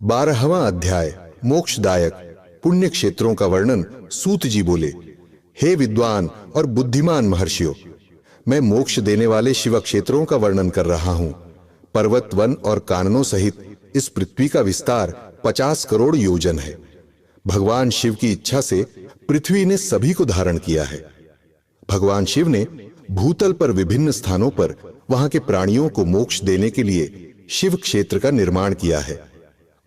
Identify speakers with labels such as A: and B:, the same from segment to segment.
A: 12वां अध्याय मोक्षदायक पुण्य क्षेत्रों का वर्णन। सूत जी बोले, हे विद्वान और बुद्धिमान महर्षियों, मैं मोक्ष देने वाले शिव क्षेत्रों का वर्णन कर रहा हूं। पर्वत, वन और काननों सहित इस पृथ्वी का विस्तार 50 करोड़ योजन है। भगवान शिव की इच्छा से पृथ्वी ने सभी को धारण किया है। भगवान शिव ने भूतल पर विभिन्न स्थानों पर वहां के प्राणियों को मोक्ष देने के लिए शिव क्षेत्र का निर्माण किया है।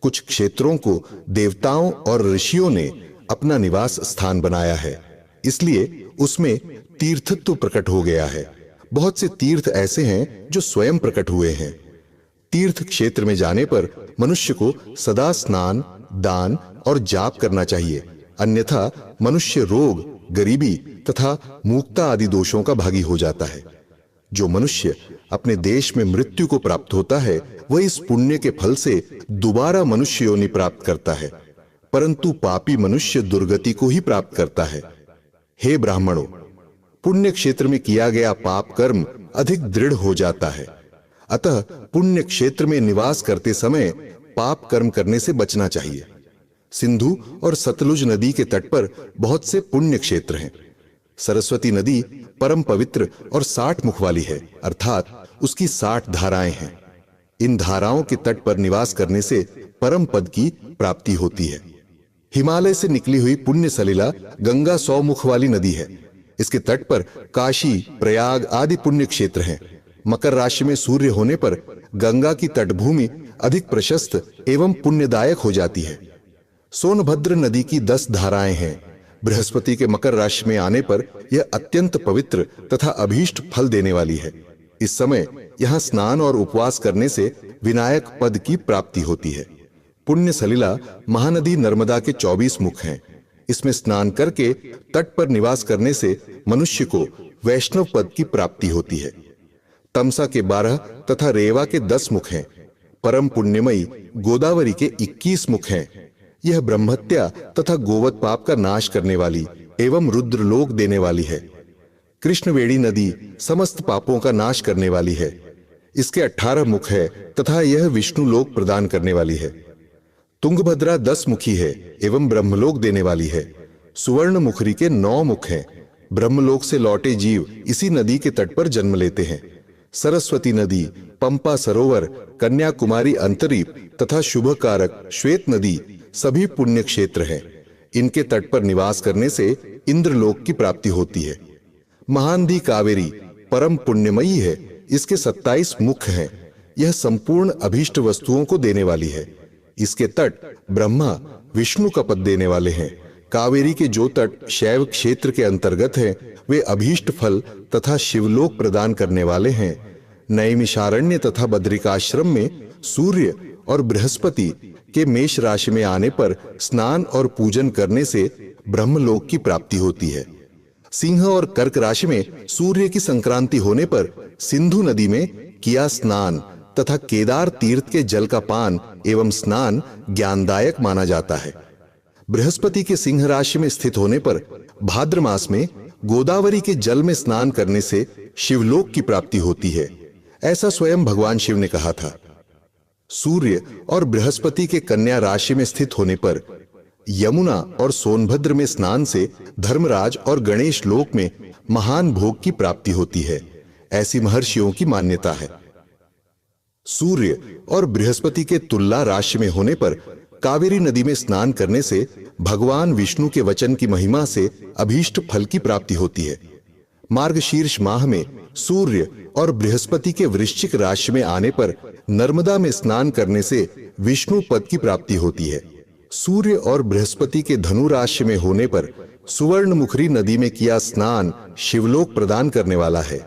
A: कुछ क्षेत्रों को देवताओं और ऋषियों ने अपना निवास स्थान बनाया है, इसलिए उसमें तीर्थत्व प्रकट हो गया है। बहुत से तीर्थ ऐसे हैं जो स्वयं प्रकट हुए हैं। तीर्थ क्षेत्र में जाने पर मनुष्य को सदा स्नान, दान और जाप करना चाहिए, अन्यथा मनुष्य रोग, गरीबी तथा मूकता आदि दोषों का भागी हो जाता है। जो मनुष्य अपने देश में मृत्यु को प्राप्त होता है, वह इस पुण्य के फल से दोबारा मनुष्य योनि प्राप्त करता है, परंतु पापी मनुष्य दुर्गति को ही प्राप्त करता है। हे ब्राह्मणों, पुण्य क्षेत्र में किया गया पाप कर्म अधिक दृढ़ हो जाता है, अतः पुण्य क्षेत्र में निवास करते समय पाप कर्म करने से बचना चाहिए। सिंधु और सतलुज नदी के तट पर बहुत से पुण्य क्षेत्र हैं। सरस्वती नदी परम पवित्र और 60 मुख वाली है, अर्थात उसकी 60 धाराएं हैं। इन धाराओं के तट पर निवास करने से परम पद की प्राप्ति होती है। हिमालय से निकली हुई पुण्य सलिला गंगा 100 मुख वाली नदी है। इसके तट पर काशी, प्रयाग आदि पुण्य क्षेत्र हैं। मकर राशि में सूर्य होने पर गंगा की तटभूमि अधिक प्रशस्त एवं पुण्यदायक हो जाती है। सोनभद्र नदी की 10 धाराएं हैं। बृहस्पति के मकर राशि में आने पर यह अत्यंत पवित्र तथा अभीष्ट फल देने वाली है। इस समय यहां स्नान और उपवास करने से विनायक पद की प्राप्ति होती है। पुण्य सलिला महानदी नर्मदा के 24 मुख हैं। इसमें स्नान करके तट पर निवास करने से मनुष्य को वैष्णव पद की प्राप्ति होती है। तमसा के 12 तथा रेवा के 10 मुख हैं। परम पुण्यमयी गोदावरी के 21 मुख हैं। यह ब्रह्महत्या तथा गोवध पाप का नाश करने वाली एवं रुद्रलोक देने वाली है। कृष्णवेणी नदी समस्त पापों का नाश करने वाली है। इसके 18 मुख है तथा यह विष्णु लोक प्रदान करने वाली है। तुंगभद्रा 10 मुखी है एवं ब्रह्मलोक देने वाली है। सुवर्ण मुखरी के 9 मुख हैं। ब्रह्मलोक से लौटे जीव इसी नदी के तट पर जन्म लेते हैं। सरस्वती नदी, पंपा सरोवर, कन्याकुमारी अंतरीप तथा शुभकारक श्वेत नदी सभी पुण्य क्षेत्र हैं। इनके तट पर निवास करने से इंद्रलोक की प्राप्ति होती है। महानदी कावेरी परम पुण्यमयी है। इसके 27 मुख हैं। यह संपूर्ण अभीष्ट वस्तुओं को देने वाली है। इसके तट ब्रह्मा, विष्णु का पद देने वाले हैं। कावेरी के जो तट शैव क्षेत्र के अंतर्गत हैं, वे अभीष्ट फल तथा शिवलोक प्रदान करने वाले हैं। नैमिषारण्य तथा बद्रिकाश्रम में सूर्य और बृहस्पति के मेष राशि में आने पर स्नान और पूजन करने से ब्रह्मलोक की प्राप्ति होती है। सिंह और कर्क राशि में सूर्य की संक्रांति होने पर सिंधु नदी में किया स्नान तथा केदार तीर्थ के जल का पान एवं स्नान ज्ञानदायक माना जाता है। बृहस्पति के सिंह राशि में स्थित होने पर भाद्र मास में गोदावरी के जल में स्नान करने से शिवलोक की प्राप्ति होती है, ऐसा स्वयं भगवान शिव ने कहा था। सूर्य और बृहस्पति के कन्या राशि में स्थित होने पर यमुना और सोनभद्र में स्नान से धर्मराज और गणेश लोक में महान भोग की प्राप्ति होती है, ऐसी महर्षियों की मान्यता है। सूर्य और बृहस्पति के तुला राशि में होने पर कावेरी नदी में स्नान करने से भगवान विष्णु के वचन की महिमा से अभीष्ट फल की प्राप्ति होती है। मार्गशीर्ष माह में सूर्य और बृहस्पति के वृश्चिक राशि में आने पर नर्मदा में स्नान करने से विष्णु पद की प्राप्ति होती है। सूर्य और बृहस्पति के धनु राशि में होने पर सुवर्ण मुखरी नदी में किया स्नान शिवलोक प्रदान करने वाला है।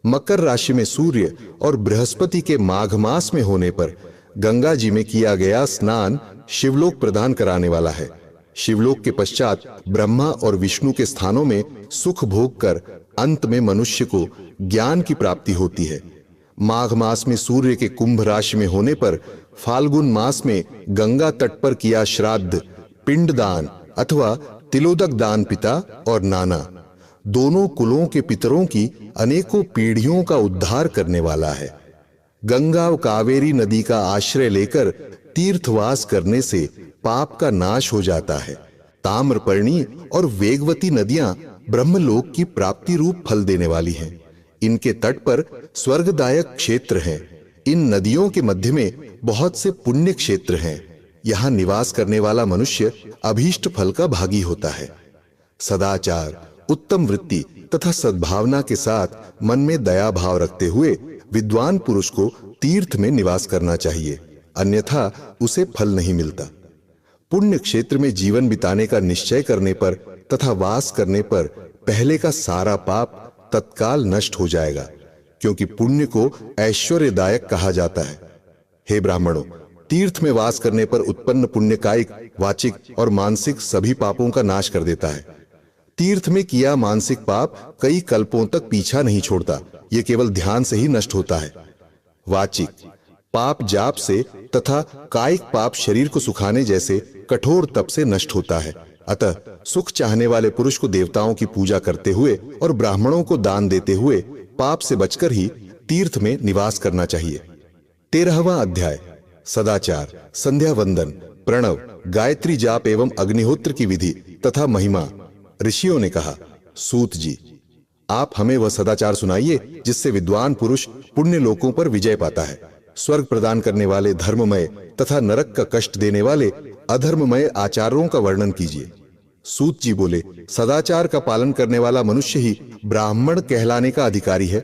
A: मकर राशि में सूर्य और बृहस्पति के माघ मास में होने पर गंगा जी में किया गया स्नान शिवलोक प्रदान कराने वाला है। शिवलोक के पश्चात ब्रह्मा और विष्णु के स्थानों में सुख भोग कर अंत में मनुष्य को ज्ञान की प्राप्ति होती है। माघ मास में सूर्य के कुंभ राशि में होने पर फाल्गुन मास में गंगा तट पर किया श्राद्ध, पिंडदान अथवा तिलोदक दान पिता और नाना दोनों कुलों के पितरों की अनेकों पीढ़ियों का उद्धार करने वाला है। गंगा और कावेरी नदी का आश्रय लेकर तीर्थवास करने से पाप का नाश हो जाता है। ताम्रपर्णी और वेगवती नदियां ब्रह्मलोक की प्राप्ति रूप फल देने वाली हैं। इनके तट पर स्वर्गदायक क्षेत्र हैं। इन नदियों के मध्य में बहुत से पुण्य क्षेत्र हैं। यहाँ निवास करने वाला मनुष्य अभीष्ट फल का भागी होता है। सदाचार, उत्तम वृत्ति तथा सद्भावना के साथ मन में दया भाव रखते हुए विद्वान पुरुष को तीर्थ में निवास करना चाहिए, अन्यथा उसे फल नहीं मिलता। पुण्य क्षेत्र में जीवन बिताने का निश्चय करने पर तथा वास करने पर पहले का सारा पाप तत्काल नष्ट हो जाएगा, क्योंकि पुण्य को ऐश्वर्यदायक कहा जाता है। हे ब्राह्मणों, तीर्थ में वास करने पर उत्पन्न पुण्य कायिक, वाचिक और मानसिक सभी पापों का नाश कर देता है। तीर्थ में किया मानसिक पाप कई कल्पों तक पीछा नहीं छोड़ता, यह केवल ध्यान से ही नष्ट होता है। वाचिक पाप जाप से तथा कायिक पाप शरीर को सुखाने जैसे कठोर तप से नष्ट होता है। अतः सुख चाहने वाले पुरुष को देवताओं की पूजा करते हुए और ब्राह्मणों को दान देते हुए पाप से बचकर ही तीर्थ में निवास करना चाहिए। 13वां अध्याय सदाचार, संध्या वंदन, प्रणव, गायत्री जाप एवं अग्निहोत्र की विधि तथा महिमा। ऋषियों ने कहा, सूत जी, आप हमें वह सदाचार सुनाइए जिससे विद्वान पुरुष पुण्य लोकों पर विजय पाता है। स्वर्ग प्रदान करने वाले धर्ममय तथा नरक का कष्ट देने वाले अधर्ममय आचारों का वर्णन कीजिए। सूत जी बोले, सदाचार का पालन करने वाला मनुष्य ही ब्राह्मण कहलाने का अधिकारी है।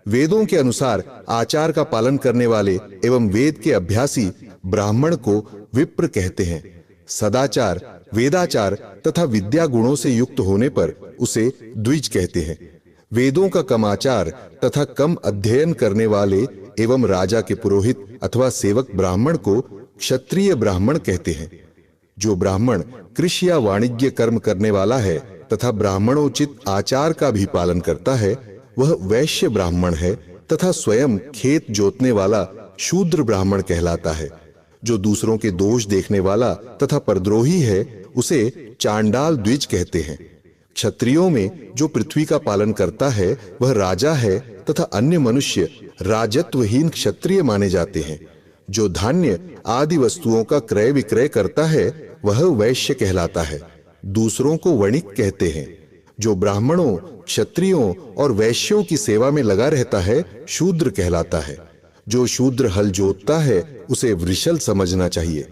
A: वेदों के अनुसार आचार का पालन करने वाले एवं वेद के अभ्यासी ब्राह्मण को विप्र कहते हैं। सदाचार, वेदाचार तथा विद्या गुणों से युक्त होने पर उसे द्विज कहते हैं। वेदों का कम आचार तथा कम अध्ययन करने वाले एवं राजा के पुरोहित अथवा सेवक ब्राह्मण को क्षत्रिय ब्राह्मण कहते हैं। जो ब्राह्मण कृषि या वाणिज्य कर्म करने वाला है तथा ब्राह्मणोचित आचार का भी पालन करता है, वह वैश्य ब्राह्मण है तथा स्वयं खेत जोतने वाला शूद्र ब्राह्मण कहलाता है। जो दूसरों के दोष देखने वाला तथा परद्रोही है, उसे चांडाल द्विज कहते हैं। क्षत्रियों में जो पृथ्वी का पालन करता है वह राजा है तथा अन्य मनुष्य राजत्वहीन क्षत्रिय माने जाते हैं। जो धान्य आदि वस्तुओं का क्रय विक्रय करता है वह वैश्य कहलाता है। दूसरों को वणिक कहते हैं। जो ब्राह्मणों, क्षत्रियों और वैश्यों की सेवा में लगा रहता है शूद्र कहलाता है। जो शूद्र हल जोतता है उसे वृषल समझना चाहिए।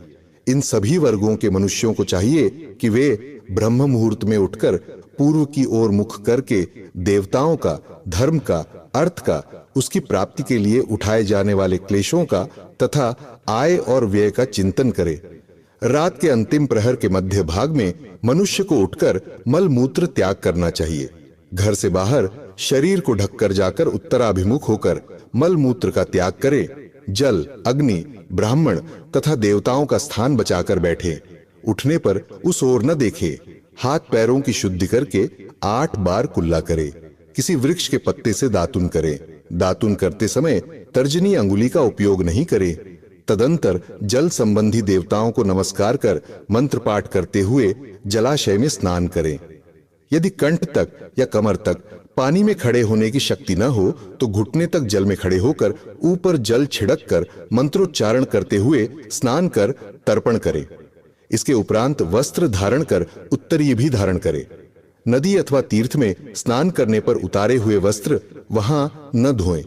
A: इन सभी वर्गों के मनुष्यों को चाहिए कि वे ब्रह्म मुहूर्त में उठकर पूर्व की ओर मुख करके देवताओं का, धर्म का, अर्थ का, उसकी प्राप्ति के लिए उठाए जाने वाले क्लेशों का तथा आय और व्यय का चिंतन करें। रात के अंतिम प्रहर के मध्य भाग में मनुष्य को उठकर मल मूत्र त्याग करना चाहिए। घर से बाहर शरीर को ढककर जाकर उत्तराभिमुख होकर मल मूत्र का त्याग करे। जल, अग्नि, ब्राह्मण तथा देवताओं का स्थान बचाकर बैठे। उठने पर उस ओर न देखे। हाथ पैरों की शुद्धि करके 8 बार कुल्ला करे। किसी वृक्ष के पत्ते से दातुन करे। दातुन करते समय तर्जनी अंगुली का उपयोग नहीं करे। तदंतर जल संबंधी देवताओं को नमस्कार कर मंत्र पाठ करते हुए जलाशय में स्नान करें। यदि कंठ तक या कमर तक पानी में खड़े होने की शक्ति न हो तो घुटने तक जल में खड़े होकर ऊपर जल छिड़क कर मंत्रोच्चारण करते हुए स्नान कर तर्पण करें। इसके उपरांत वस्त्र धारण कर उत्तरीय भी धारण करें। नदी अथवा तीर्थ में स्नान करने पर उतारे हुए वस्त्र वहां न धोएं।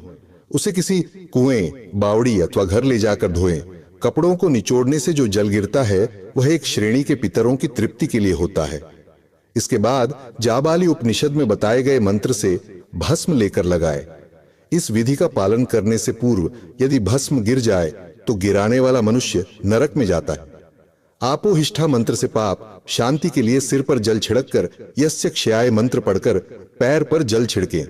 A: उसे किसी कुएं, बावड़ी अथवा घर ले जाकर धोएं। कपड़ों को निचोड़ने से जो जल गिरता है वह एक श्रेणी के पितरों की तृप्ति के लिए होता है। इसके बाद जाबाली उपनिषद में बताए गए मंत्र से भस्म लेकर लगाए। इस विधि का पालन करने से पूर्व यदि भस्म गिर जाए तो गिराने वाला मनुष्य नरक में जाता है। आपोहिष्ठा मंत्र से पाप शांति के लिए सिर पर जल छिड़क कर यस्य क्षयाय मंत्र पढ़कर पैर पर जल छिड़के।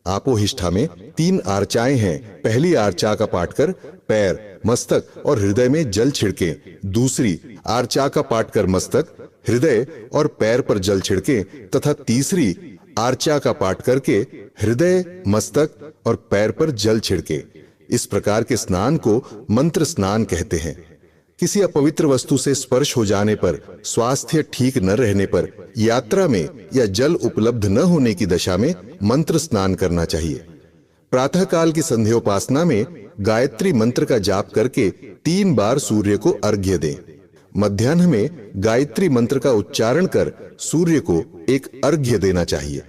A: आपोहिष्ठा में 3 आर्चाएं हैं। पहली आर्चा का पाठ कर पैर, मस्तक और हृदय में जल छिड़के। दूसरी आर्चा का पाठ कर मस्तक, हृदय और पैर पर जल छिड़के तथा तीसरी आर्चा का पाठ करके हृदय, मस्तक और पैर पर जल छिड़के। इस प्रकार के स्नान को मंत्र स्नान कहते हैं। किसी अपवित्र वस्तु से स्पर्श हो जाने पर, स्वास्थ्य ठीक न रहने पर, यात्रा में या जल उपलब्ध न होने की दशा में मंत्र स्नान करना चाहिए। प्रातःकाल की संध्योपासना में गायत्री मंत्र का जाप करके 3 बार सूर्य को अर्घ्य दें। मध्याह्न में गायत्री मंत्र का उच्चारण कर सूर्य को एक अर्घ्य देना चाहिए।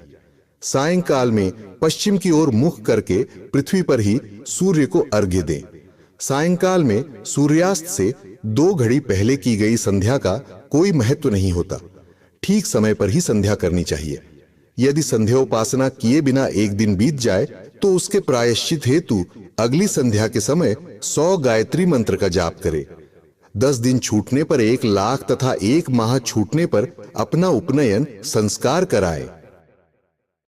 A: सायंकाल में पश्चिम की ओर मुख करके पृथ्वी पर ही सूर्य को अर्घ्य दें। सायंकाल में सूर्यास्त से 2 घड़ी पहले की गई संध्या का कोई महत्व नहीं होता। ठीक समय पर ही संध्या करनी चाहिए। यदि संध्योपासना किए बिना एक दिन बीत जाए तो उसके प्रायश्चित हेतु अगली संध्या के समय 100 गायत्री मंत्र का जाप करे। 10 दिन छूटने पर 1 लाख तथा 1 माह छूटने पर अपना उपनयन संस्कार कराए।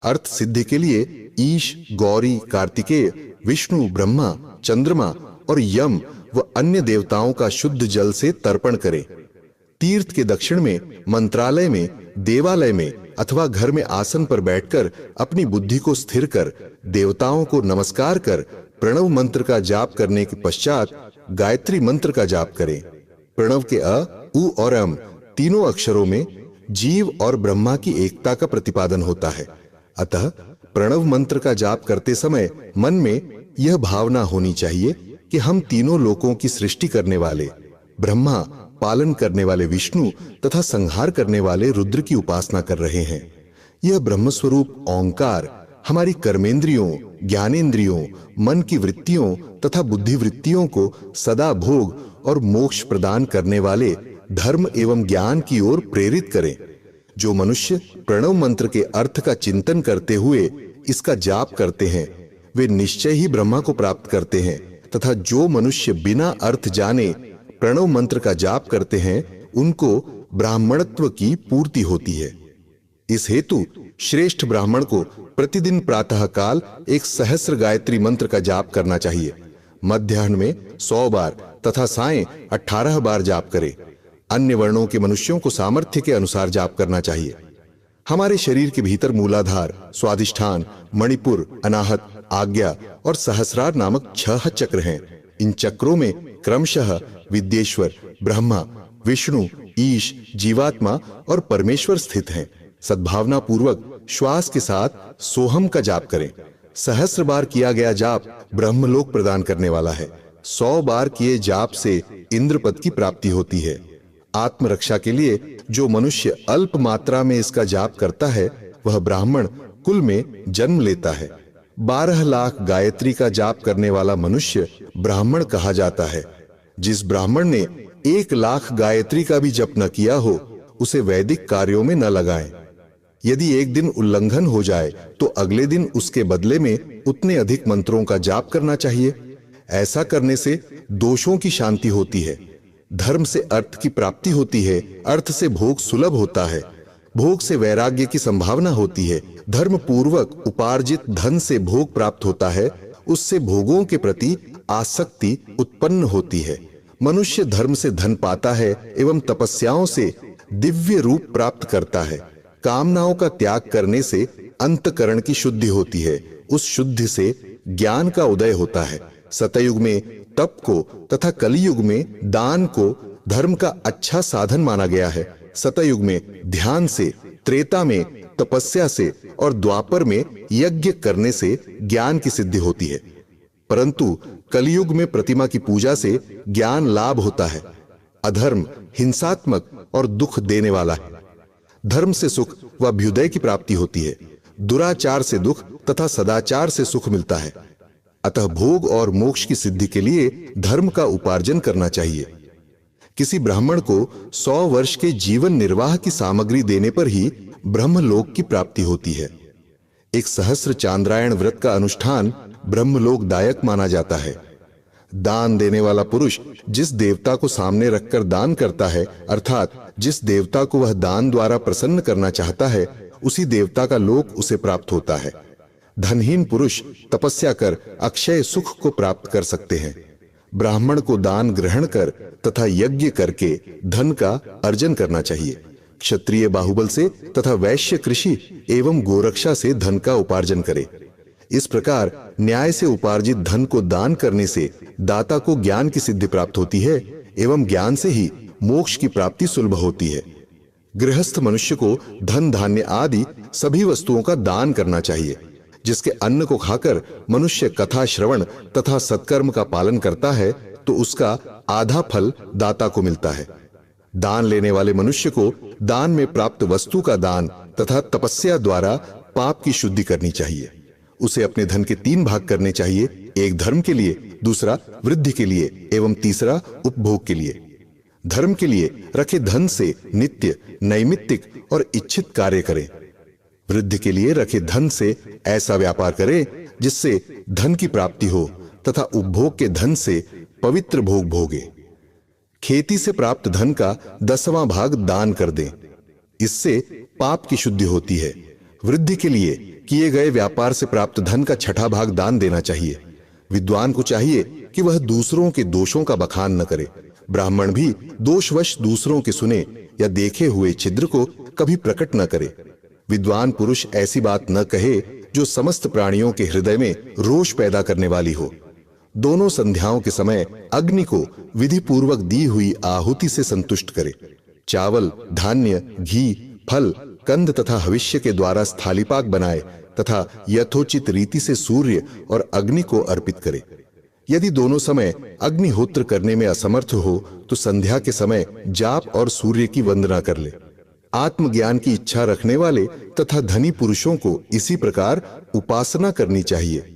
A: अर्थ सिद्धि के लिए ईश, गौरी, कार्तिकेय, विष्णु, ब्रह्मा, चंद्रमा और यम व अन्य देवताओं का शुद्ध जल से तर्पण करें। तीर्थ के दक्षिण में, मंत्रालय में, देवालय में अथवा घर में आसन पर बैठकर अपनी बुद्धि को स्थिर कर देवताओं को नमस्कार कर प्रणव मंत्र का जाप करने के पश्चात गायत्री मंत्र का जाप करें। प्रणव के अ, उ और अम तीनों अक्षरों में जीव और ब्रह्मा की एकता का प्रतिपादन होता है। अतः प्रणव मंत्र का जाप करते समय मन में यह भावना होनी चाहिए कि हम तीनों लोकों की सृष्टि करने वाले ब्रह्मा, पालन करने वाले विष्णु तथा संहार करने वाले रुद्र की उपासना कर रहे हैं। यह ब्रह्मस्वरूप ओंकार हमारी कर्मेंद्रियों, ज्ञानेंद्रियों, मन की वृत्तियों तथा बुद्धि वृत्तियों को सदा भोग और मोक्ष प्रदान करने वाले धर्म एवं ज्ञान की ओर प्रेरित करें। जो मनुष्य प्रणव मंत्र के अर्थ का चिंतन करते हुए इसका जाप करते हैं वे निश्चय ही ब्रह्मा को प्राप्त करते हैं, तथा जो मनुष्य बिना अर्थ जाने प्रणव मंत्र का जाप करते हैं उनको ब्राह्मणत्व की पूर्ति होती है। इस हेतु श्रेष्ठ ब्राह्मण को प्रतिदिन प्रातः काल 1 सहस्र गायत्री मंत्र का जाप करना चाहिए। मध्याह्न में 100 बार तथा सायं 18 बार जाप करे। अन्य वर्णों के मनुष्यों को सामर्थ्य के अनुसार जाप करना चाहिए। हमारे शरीर के भीतर मूलाधार, स्वादिष्ठान, मणिपुर, अनाहत, आज्ञा और सहस्रार नामक 6 चक्र हैं। इन चक्रों में क्रमशः विद्येश्वर, ब्रह्मा, विष्णु, ईश, जीवात्मा और परमेश्वर स्थित हैं। सद्भावना पूर्वक श्वास के साथ सोहम का जाप करें। 100 बार किया गया जाप ब्रह्मलोक प्रदान करने वाला है। 100 बार किए जाप से इंद्रपद की प्राप्ति होती है। आत्मरक्षा के लिए जो मनुष्य अल्प मात्रा में इसका जाप करता है वह ब्राह्मण कुल में जन्म लेता है। 12 लाख गायत्री का जाप करने वाला मनुष्य ब्राह्मण कहा जाता है। जिस ब्राह्मण ने 1 लाख गायत्री का भी जप न किया हो उसे वैदिक कार्यों में न लगाएं। यदि एक दिन उल्लंघन हो जाए तो अगले दिन उसके बदले में उतने अधिक मंत्रों का जाप करना चाहिए। ऐसा करने से दोषों की शांति होती है, धर्म से अर्थ की प्राप्ति होती है, अर्थ से भोग सुलभ होता है, भोग से वैराग्य की संभावना होती है, धर्म पूर्वक उपार्जित धन से भोग प्राप्त होता है, उससे भोगों के प्रति आसक्ति उत्पन्न होती है। मनुष्य धर्म से धन पाता है एवं तपस्याओं से दिव्य रूप प्राप्त करता है। कामनाओं का त्याग करने से अंतकरण की शुद्धि होती है, उस शुद्धि से ज्ञान का उदय होता है। सतयुग में तप को तथा कलियुग में दान को धर्म का अच्छा साधन माना गया है। सतयुग में ध्यान से, त्रेता में तपस्या से और द्वापर में यज्ञ करने से ज्ञान की सिद्धि होती है, परंतु कलियुग में प्रतिमा की पूजा से ज्ञान लाभ होता है। अधर्म हिंसात्मक और दुख देने वाला है। धर्म से सुख व अभ्युदय की प्राप्ति होती है, दुराचार से दुख तथा सदाचार से सुख मिलता है। अतः भोग और मोक्ष की सिद्धि के लिए धर्म का उपार्जन करना चाहिए। किसी ब्राह्मण को 100 वर्ष के जीवन निर्वाह की सामग्री देने पर ही ब्रह्मलोक की प्राप्ति होती है। एक सहस्र चांद्रायण व्रत का अनुष्ठान ब्रह्मलोकदायक माना जाता है। दान देने वाला पुरुष जिस देवता को सामने रखकर दान करता है, अर्थात जिस देवता को वह दान द्वारा प्रसन्न करना चाहता है, उसी देवता का लोक उसे प्राप्त होता है। धनहीन पुरुष तपस्या कर अक्षय सुख को प्राप्त कर सकते हैं। ब्राह्मण को दान ग्रहण कर तथा यज्ञ करके धन का अर्जन करना चाहिए। क्षत्रिय बाहुबल से तथा वैश्य कृषि एवं गोरक्षा से धन का उपार्जन करे। इस प्रकार न्याय से उपार्जित धन को दान करने से दाता को ज्ञान की सिद्धि प्राप्त होती है एवं ज्ञान से ही मोक्ष की प्राप्ति सुलभ होती है। गृहस्थ मनुष्य को धन धान्य आदि सभी वस्तुओं का दान करना चाहिए। जिसके अन्न को खाकर मनुष्य कथा श्रवण तथा सत्कर्म का पालन करता है तो उसका आधा फल दाता को मिलता है। दान लेने वाले मनुष्य को दान में प्राप्त वस्तु का दान तथा तपस्या द्वारा पाप की शुद्धि करनी चाहिए। उसे अपने धन के 3 भाग करने चाहिए, एक धर्म के लिए, दूसरा वृद्धि के लिए एवं तीसरा उपभोग के लिए। धर्म के लिए रखे धन से नित्य, नैमित्तिक और इच्छित कार्य करें। वृद्धि के लिए रखे धन से ऐसा व्यापार करें जिससे धन की प्राप्ति हो तथा उपभोग के धन से पवित्र भोग भोगे। खेती से प्राप्त धन का 10वां भाग दान कर दें, इससे पाप की शुद्धि होती है। वृद्धि के लिए किए गए व्यापार से प्राप्त धन का 6ठा भाग दान देना चाहिए। विद्वान को चाहिए कि वह दूसरों के दोषों का बखान न करे। ब्राह्मण भी दोषवश दूसरों के सुने या देखे हुए छिद्र को कभी प्रकट न करे। विद्वान पुरुष ऐसी बात न कहे जो समस्त प्राणियों के हृदय में रोष पैदा करने वाली हो। दोनों संध्याओं के समय अग्नि को विधि पूर्वक दी हुई आहुति से संतुष्ट करे। चावल, धान्य, घी, फल, कंद तथा हविष्य के द्वारा स्थालीपाक बनाए तथा यथोचित रीति से सूर्य और अग्नि को अर्पित करे। यदि दोनों समय अग्निहोत्र करने में असमर्थ हो तो संध्या के समय जाप और सूर्य की वंदना कर ले। आत्मज्ञान की इच्छा रखने वाले तथा धनी पुरुषों को इसी प्रकार उपासना करनी चाहिए।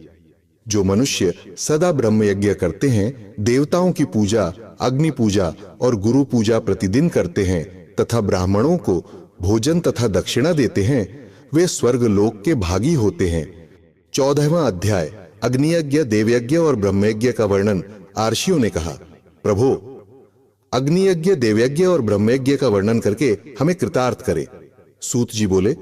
A: जो मनुष्य सदा ब्रह्म यज्ञ करते हैं, देवताओं की पूजा, अग्नि पूजा और गुरु पूजा प्रतिदिन करते हैं तथा ब्राह्मणों को भोजन तथा दक्षिणा देते हैं, वे स्वर्ग लोक के भागी होते हैं। 14वां अध्याय अग्नियज्ञ, देवयज्ञ और ब्रह्मयज्ञ का वर्णन आर्षियों ने कहा। प्रभो, अग्नियज्ञ, देवयज्ञ और ब्रह्मयज्ञ का वर्णन करके हमें कृतार्थ करे। सूत जी बोले,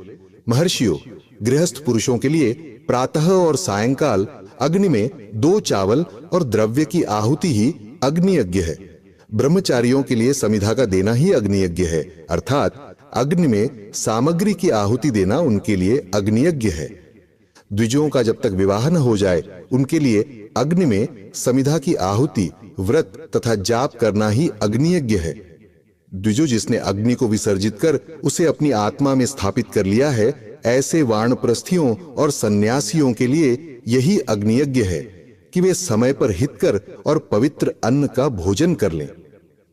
A: महर्षियों, गृहस्थ पुरुषों के लिए प्रातः और सायंकाल अग्नि में 2 चावल और द्रव्य की आहुति ही अग्नियज्ञ है। ब्रह्मचारियों के लिए समिधा का देना ही अग्नियज्ञ है, अर्थात अग्नि में सामग्री की आहुति देना उनके लिए अग्नियज्ञ है। द्विजों का जब तक विवाह न हो जाए उनके लिए अग्नि में समिधा की आहुति, व्रत तथा जाप करना ही अग्नियज्ञ है। द्विजो जिसने अग्नि को विसर्जित कर उसे अपनी आत्मा में स्थापित कर लिया है, ऐसे वानप्रस्थियों और सन्यासियों के लिए यही अग्नियज्ञ है कि वे समय पर हितकर और पवित्र अन्न का भोजन कर लें।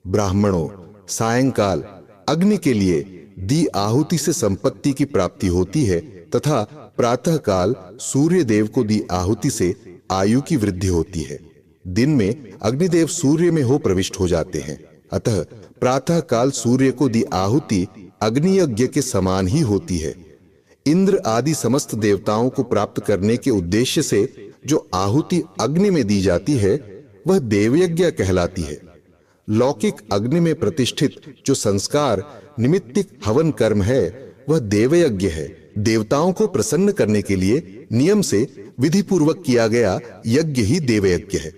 A: ब्राह्मणों, सायंकाल अग्नि के लिए दी आहुति से संपत्ति की प्राप्ति होती है तथा प्रातः काल सूर्य देव को दी आहुति से आयु की वृद्धि होती है। दिन में अग्निदेव सूर्य में हो प्रविष्ट हो जाते हैं, अतः प्रातः काल सूर्य को दी आहुति अग्नियज्ञ के समान ही होती है। इंद्र आदि समस्त देवताओं को प्राप्त करने के उद्देश्य से जो आहुति अग्नि में दी जाती है वह देवयज्ञ कहलाती है। लौकिक अग्नि में प्रतिष्ठित जो संस्कार निमित्तिक हवन कर्म है वह देवयज्ञ है। देवताओं को प्रसन्न करने के लिए नियम से विधि पूर्वक किया गया यज्ञ ही देवयज्ञ है।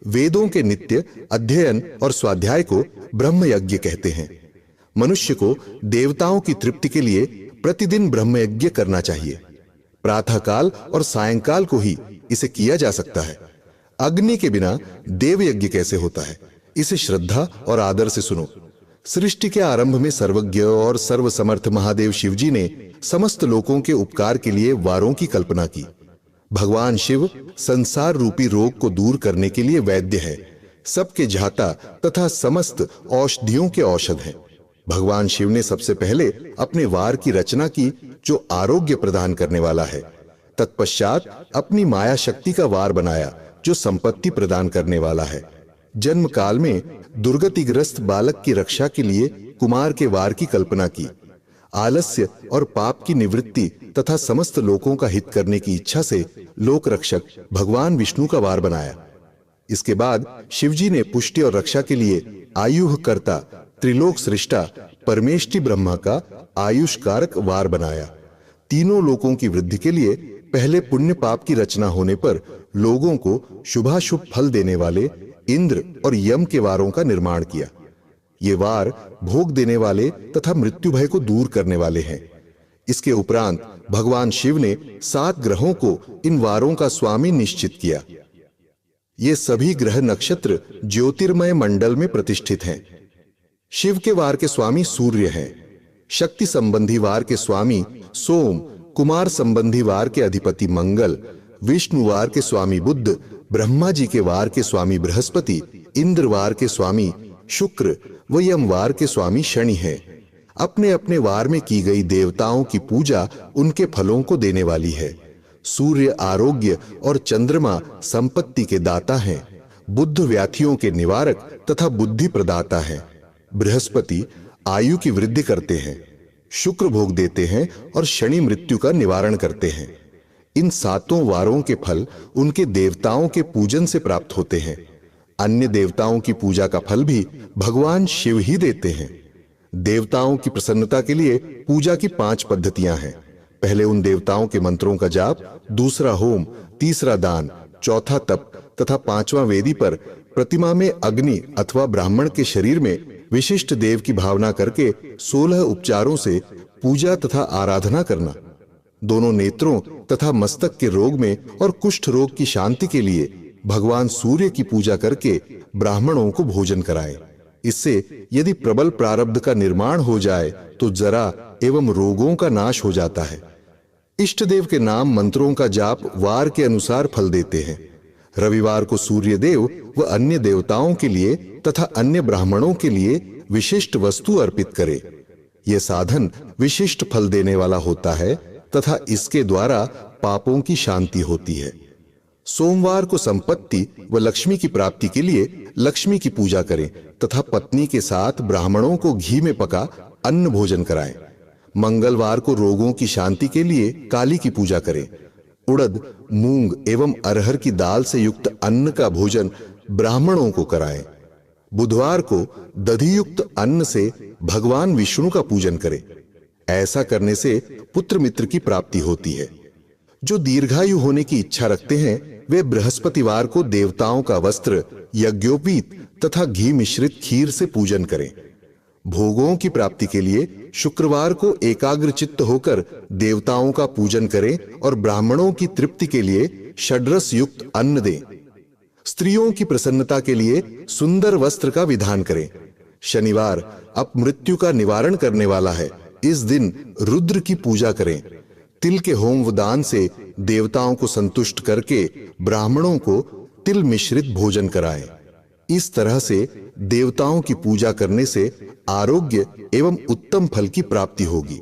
A: वेदों के नित्य अध्ययन और स्वाध्याय को ब्रह्म यज्ञ कहते हैं। मनुष्य को देवताओं की तृप्ति के लिए प्रतिदिन ब्रह्म यज्ञ करना चाहिए। प्रातःकाल और सायंकाल को ही इसे किया जा सकता है। अग्नि के बिना देव यज्ञ कैसे होता है, इसे श्रद्धा और आदर से सुनो। सृष्टि के आरंभ में सर्वज्ञ और सर्वसमर्थ महादेव शिवजी ने समस्त लोगों के उपकार के लिए वारों की कल्पना की। भगवान शिव संसार रूपी रोग को दूर करने के लिए वैद्य है, सबके झाता तथा समस्त औषधियों के औषध हैं। भगवान शिव ने सबसे पहले अपने वार की रचना की जो आरोग्य प्रदान करने वाला है। तत्पश्चात अपनी माया शक्ति का वार बनाया जो संपत्ति प्रदान करने वाला है। जन्म काल में दुर्गतिग्रस्त बालक की रक्षा के लिए कुमार के वार की कल्पना की। आलस्य और पाप की निवृत्ति तथा समस्त लोगों का हित करने की इच्छा से लोक रक्षक भगवान विष्णु का वार बनाया। इसके बाद शिवजी ने पुष्टि और रक्षा के लिए आयुः कर्ता त्रिलोक सृष्टा परमेष्टि ब्रह्मा का आयुष कारक वार बनाया। तीनों लोकों की वृद्धि के लिए पहले पुण्य पाप की रचना होने पर लोगों को शुभाशुभ फल देने वाले इंद्र और यम के वारों का निर्माण किया। ये वार भोग देने वाले तथा मृत्यु भय को दूर करने वाले हैं। इसके उपरांत भगवान शिव ने 7 ग्रहों को इन वारों का स्वामी निश्चित किया। ये सभी ग्रह नक्षत्र ज्योतिर्मय मंडल में प्रतिष्ठित हैं। शिव के वार के स्वामी सूर्य हैं। शक्ति संबंधी वार के स्वामी सोम, कुमार संबंधी वार के अधिपति मंगल, विष्णु वार के स्वामी बुध, ब्रह्मा जी के वार के स्वामी बृहस्पति, इंद्र वार के स्वामी शुक्र व यम वार के स्वामी शनि हैं। अपने अपने वार में की गई देवताओं की पूजा उनके फलों को देने वाली है। सूर्य आरोग्य और चंद्रमा संपत्ति के दाता हैं। बुध व्याधियों के निवारक तथा बुद्धि प्रदाता हैं। बृहस्पति आयु की वृद्धि करते हैं। शुक्र भोग देते हैं और शनि मृत्यु का निवारण करते हैं। इन सातों वारों के फल उनके देवताओं के पूजन से प्राप्त होते हैं। अन्य देवताओं की पूजा का फल भी भगवान शिव ही देते हैं। देवताओं की प्रसन्नता के लिए पूजा की 5 पद्धतियां हैं। पहले उन देवताओं के मंत्रों का जाप, दूसरा होम, तीसरा दान, चौथा तप तथा 5वां वेदी पर प्रतिमा में अग्नि अथवा ब्राह्मण के शरीर में विशिष्ट देव की भावना करके 16 उपचारों से पूजा तथा आराधना करना। दोनों नेत्रों तथा मस्तक के रोग में और कुष्ठ रोग की शांति के लिए भगवान सूर्य की पूजा करके ब्राह्मणों को भोजन कराएं। इससे यदि प्रबल प्रारब्ध का निर्माण हो जाए तो जरा एवं रोगों का नाश हो जाता है। इष्ट देव के नाम मंत्रों का जाप वार के अनुसार फल देते हैं। रविवार को सूर्य देव व अन्य देवताओं के लिए तथा अन्य ब्राह्मणों के लिए विशिष्ट वस्तु अर्पित करें। यह साधन विशिष्ट फल देने वाला होता है तथा इसके द्वारा पापों की शांति होती है। सोमवार को संपत्ति व लक्ष्मी की प्राप्ति के लिए लक्ष्मी की पूजा करें तथा पत्नी के साथ ब्राह्मणों को घी में पका अन्न भोजन कराएं। मंगलवार को रोगों की शांति के लिए काली की पूजा करें। उड़द, मूंग एवं अरहर की दाल से युक्त अन्न का भोजन ब्राह्मणों को कराएं। बुधवार को दधि युक्त अन्न से भगवान विष्णु का पूजन करें। ऐसा करने से पुत्र मित्र की प्राप्ति होती है। जो दीर्घायु होने की इच्छा रखते हैं वे बृहस्पतिवार को देवताओं का वस्त्र, यज्ञोपवीत तथा घी मिश्रित खीर से पूजन करें। भोगों की प्राप्ति के लिए शुक्रवार को एकाग्र चित्त होकर देवताओं का पूजन करें और ब्राह्मणों की तृप्ति के लिए षड्रस युक्त अन्न दें। स्त्रियों की प्रसन्नता के लिए सुंदर वस्त्र का विधान करें। शनिवार अपमृत्यु का निवारण करने वाला है। इस दिन रुद्र की पूजा करें। तिल के होम व दान से देवताओं को संतुष्ट करके ब्राह्मणों को तिल मिश्रित भोजन कराएं। इस तरह से देवताओं की पूजा करने से आरोग्य एवं उत्तम फल की प्राप्ति होगी।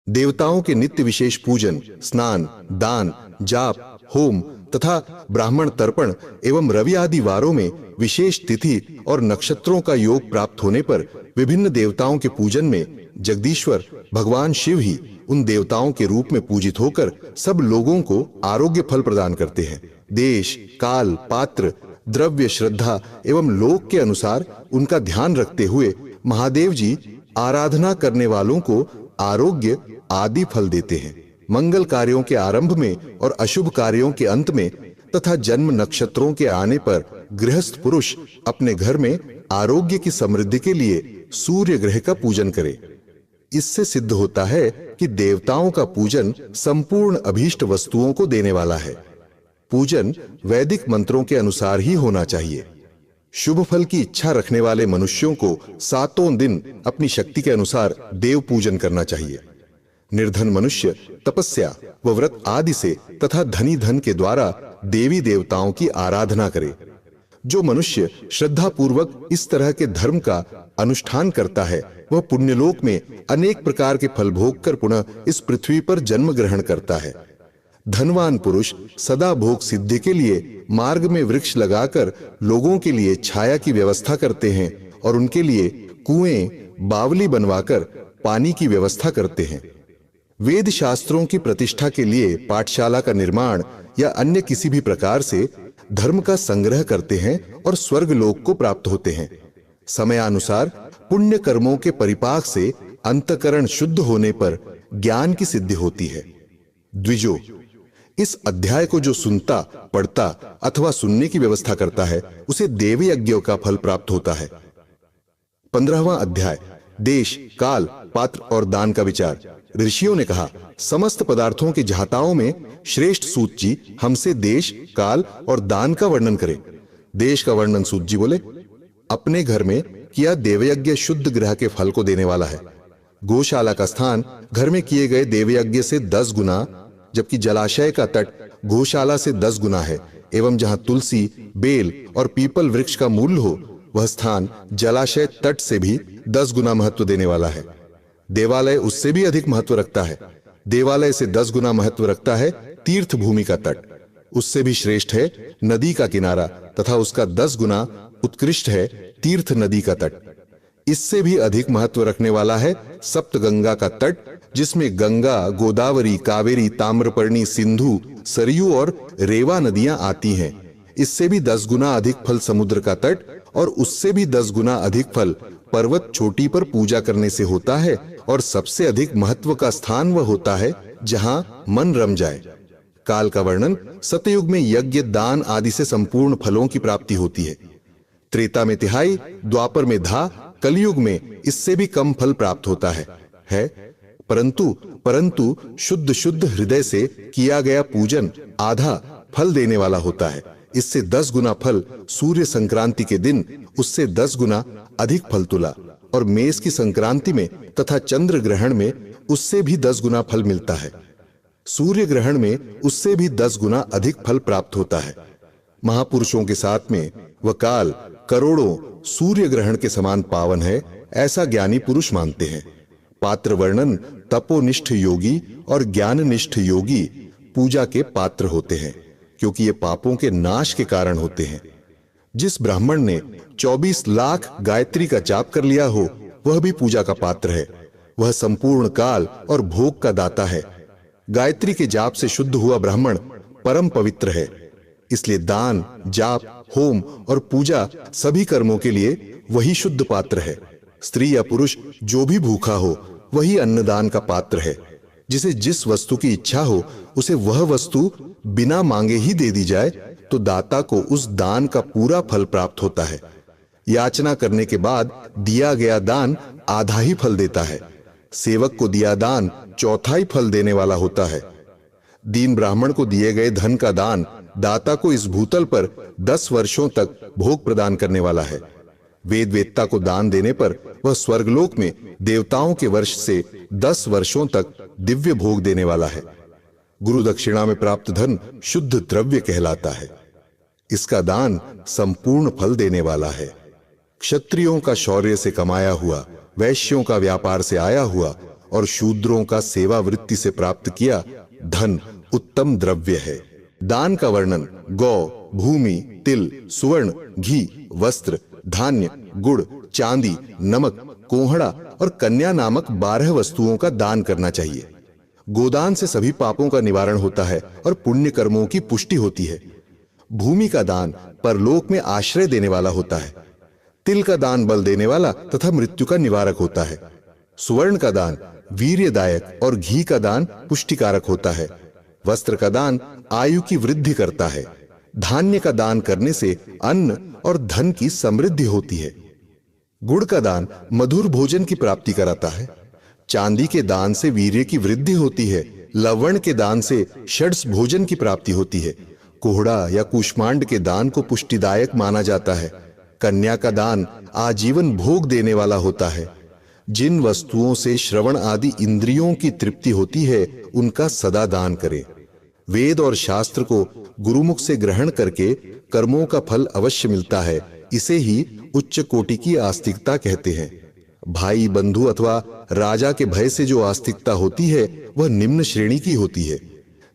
A: देवताओं के नित्य विशेष पूजन, स्नान, दान, जाप, होम तथा ब्राह्मण तर्पण एवं रवि आदि वारों में विशेष तिथि और नक्षत्रों का योग प्राप्त होने पर विभिन्न देवताओं के पूजन में जगदीश्वर भगवान शिव ही उन देवताओं के रूप में पूजित होकर सब लोगों को आरोग्य फल प्रदान करते हैं। देश, काल, पात्र, द्रव्य, श्रद्धा एवं लोक के अनुसार उनका ध्यान रखते हुए महादेव जी आराधना करने वालों को आरोग्य आदि फल देते हैं। मंगल कार्यों के आरंभ में और अशुभ कार्यों के अंत में तथा जन्म नक्षत्रों के आने पर गृहस्थ पुरुष अपने घर में आरोग्य की समृद्धि के लिए सूर्य ग्रह का पूजन करे। इससे सिद्ध होता है कि देवताओं का पूजन संपूर्ण अभीष्ट वस्तुओं को देने वाला है। पूजन वैदिक मंत्रों के अनुसार ही होना चाहिए। शुभ फल की इच्छा रखने वाले मनुष्यों को 7 दिन अपनी शक्ति के अनुसार देव पूजन करना चाहिए। निर्धन मनुष्य तपस्या व व्रत आदि से तथा धनी धन के द्वारा देवी देवताओं की आराधना करे। जो मनुष्य श्रद्धा पूर्वक इस तरह के धर्म का अनुष्ठान करता है वह पुण्यलोक में अनेक प्रकार के फल भोग कर पुनः इस पृथ्वी पर जन्म ग्रहण करता है। धनवान पुरुष सदा भोग सिद्धि के लिए मार्ग में वृक्ष लगाकर लोगों के लिए छाया की व्यवस्था करते हैं और उनके लिए कुएं, बावली बनवाकर पानी की व्यवस्था करते हैं। वेद शास्त्रों की प्रतिष्ठा के लिए पाठशाला का निर्माण या अन्य किसी भी प्रकार से धर्म का संग्रह करते हैं और स्वर्ग लोक को प्राप्त होते हैं। समयानुसार पुण्य कर्मों के परिपाक से अंतकरण शुद्ध होने पर ज्ञान की सिद्धि होती है। द्विजो, इस अध्याय को जो सुनता, पढ़ता अथवा सुनने की व्यवस्था करता है उसे देव यज्ञों का फल प्राप्त होता है। 15वां अध्याय देश, काल, पात्र और दान का विचार। ऋषियों ने कहा, समस्त पदार्थों के जाताओं में श्रेष्ठ सूत जी हमसे देश, काल और दान का वर्णन करें। देश का वर्णन सूत जी बोले, अपने घर में किया देवयज्ञ शुद्ध ग्रह के फल को देने वाला है। गौशाला का स्थान घर में किए गए देवयज्ञ से 10 गुना, जबकि जलाशय का तट गौशाला से 10 गुना है। एवं जहां तुलसी, बेल और पीपल वृक्ष का मूल्य हो, वह स्थान जलाशय तट से भी 10 गुना महत्व देने वाला है। देवालय उससे भी अधिक महत्व रखता है। देवालय से 10 गुना महत्व रखता है तीर्थ भूमि का तट। उससे भी श्रेष्ठ है नदी का किनारा तथा उसका 10 गुना उत्कृष्ट है तीर्थ नदी का तट। इससे भी अधिक महत्व रखने वाला है सप्तगंगा का तट, जिसमें गंगा, गोदावरी, कावेरी, ताम्रपर्णी, सिंधु, सरयू और रेवा नदियां आती हैं। इससे भी 10 गुना अधिक फल समुद्र का तट और उससे भी 10 गुना अधिक फल पर्वत चोटी पर पूजा करने से होता है। और सबसे अधिक महत्व का स्थान वह होता है जहां मन रम जाए। काल का वर्णन सतयुग में यज्ञ, दान आदि से संपूर्ण फलों की प्राप्ति होती है। त्रेता में तिहाई, द्वापर में धा, कलयुग में इससे भी कम फल प्राप्त होता है। परंतु शुद्ध हृदय से किया गया पूजन आधा फल देने वाला होता है। इससे 10 गुना फल सूर्य संक्रांति के दिन उससे 10 गुना अधिक फल तुला, और मेष की संक्रांति में तथा चंद्र ग्रहण में उससे भी 10 गुना फल मिलता है। सूर्य ग्रहण में उससे भी 10 गुना अधिक फल प्राप्त होता है। महापुरुषों के साथ में वह काल करोड़ों सूर्य ग्रहण के समान पावन है, ऐसा ज्ञानी पुरुष मानते हैं। पात्र वर्णन तपोनिष्ठ योगी और ज्ञाननिष्ठ योगी पूजा के पात्र होते हैं, क्योंकि ये पापों के नाश के कारण होते हैं। जिस ब्राह्मण ने 24 लाख गायत्री का जाप कर लिया हो, वह भी पूजा का पात्र है। वह संपूर्ण काल और भोग का दाता है। गायत्री के जाप से शुद्ध हुआ ब्राह्मण परम पवित्र है। इसलिए दान, जाप, होम और पूजा सभी कर्मों के लिए वही शुद्ध पात्र है। स्त्री या पुरुष जो भी भूखा हो, वही अन्नदान का पात्र है। जिसे जिस वस्तु की इच्छा हो, उसे वह वस्तु बिना मांगे ही दे दी जाए तो दाता को उस दान का पूरा फल प्राप्त होता है। याचना करने के बाद दिया गया दान आधा ही फल देता है। सेवक को दिया दान चौथाई फल देने वाला होता है। दीन ब्राह्मण को दिए गए धन का दान दाता को इस भूतल पर 10 वर्षों तक भोग प्रदान करने वाला है। वेद वेत्ता को दान देने पर वह स्वर्गलोक में देवताओं के वर्ष से 10 वर्षों तक दिव्य भोग देने वाला है। गुरु दक्षिणा में प्राप्त धन शुद्ध द्रव्य कहलाता है। इसका दान संपूर्ण फल देने वाला है। क्षत्रियों का शौर्य से कमाया हुआ, वैश्यों का व्यापार से आया हुआ और शूद्रों का सेवा वृत्ति से प्राप्त किया धन उत्तम द्रव्य है। दान का वर्णन गौ, भूमि, तिल, सुवर्ण, घी, वस्त्र, धान्य, गुड़, चांदी, नमक, कोहड़ा और कन्या नामक 12 वस्तुओं का दान करना चाहिए। गोदान से सभी पापों का निवारण होता है और पुण्य कर्मों की पुष्टि होती है। भूमि का दान परलोक में आश्रय देने वाला होता है। तिल का दान बल देने वाला तथा मृत्यु का निवारक होता है। सुवर्ण का दान वीर्यदायक और घी का दान पुष्टिकारक होता है। वस्त्र का दान आयु की वृद्धि करता है। धान्य का दान करने से अन्न और धन की समृद्धि होती है। गुड़ का दान मधुर भोजन की प्राप्ति कराता है। चांदी के दान से वीर्य की वृद्धि होती है। लवण के दान से षड्स भोजन की प्राप्ति होती है। कोहड़ा या कूष्मांड के दान को पुष्टिदायक माना जाता है। कन्या का दान आजीवन भोग देने वाला होता है। जिन वस्तुओं से श्रवण आदि इंद्रियों की तृप्ति होती है, उनका सदा दान करें। वेद और शास्त्र को गुरुमुख से ग्रहण करके कर्मों का फल अवश्य मिलता है। इसे ही उच्च कोटि की आस्तिकता कहते हैं। भाई, बंधु अथवा राजा के भय से जो आस्तिकता होती है, वह निम्न श्रेणी की होती है।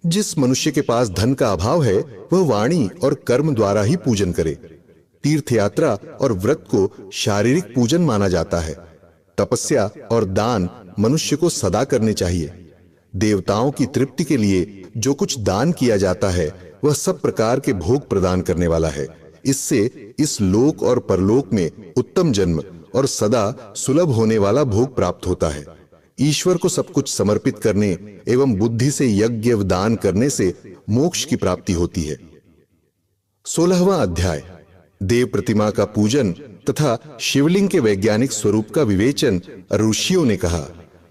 A: जिस मनुष्य के पास धन का अभाव है, वह वाणी और कर्म द्वारा ही पूजन करे। तीर्थ यात्रा और व्रत को शारीरिक पूजन माना जाता है। तपस्या और दान मनुष्य को सदा करने चाहिए। देवताओं की तृप्ति के लिए जो कुछ दान किया जाता है, वह सब प्रकार के भोग प्रदान करने वाला है। इससे इस लोक और परलोक में उत्तम जन्म और सदा सुलभ होने वाला भोग प्राप्त होता है। ईश्वर को सब कुछ समर्पित करने एवं बुद्धि से यज्ञ दान करने से मोक्ष की प्राप्ति होती है। 16वां अध्याय देव प्रतिमा का पूजन तथा शिवलिंग के वैज्ञानिक स्वरूप का विवेचन। ऋषियों ने कहा,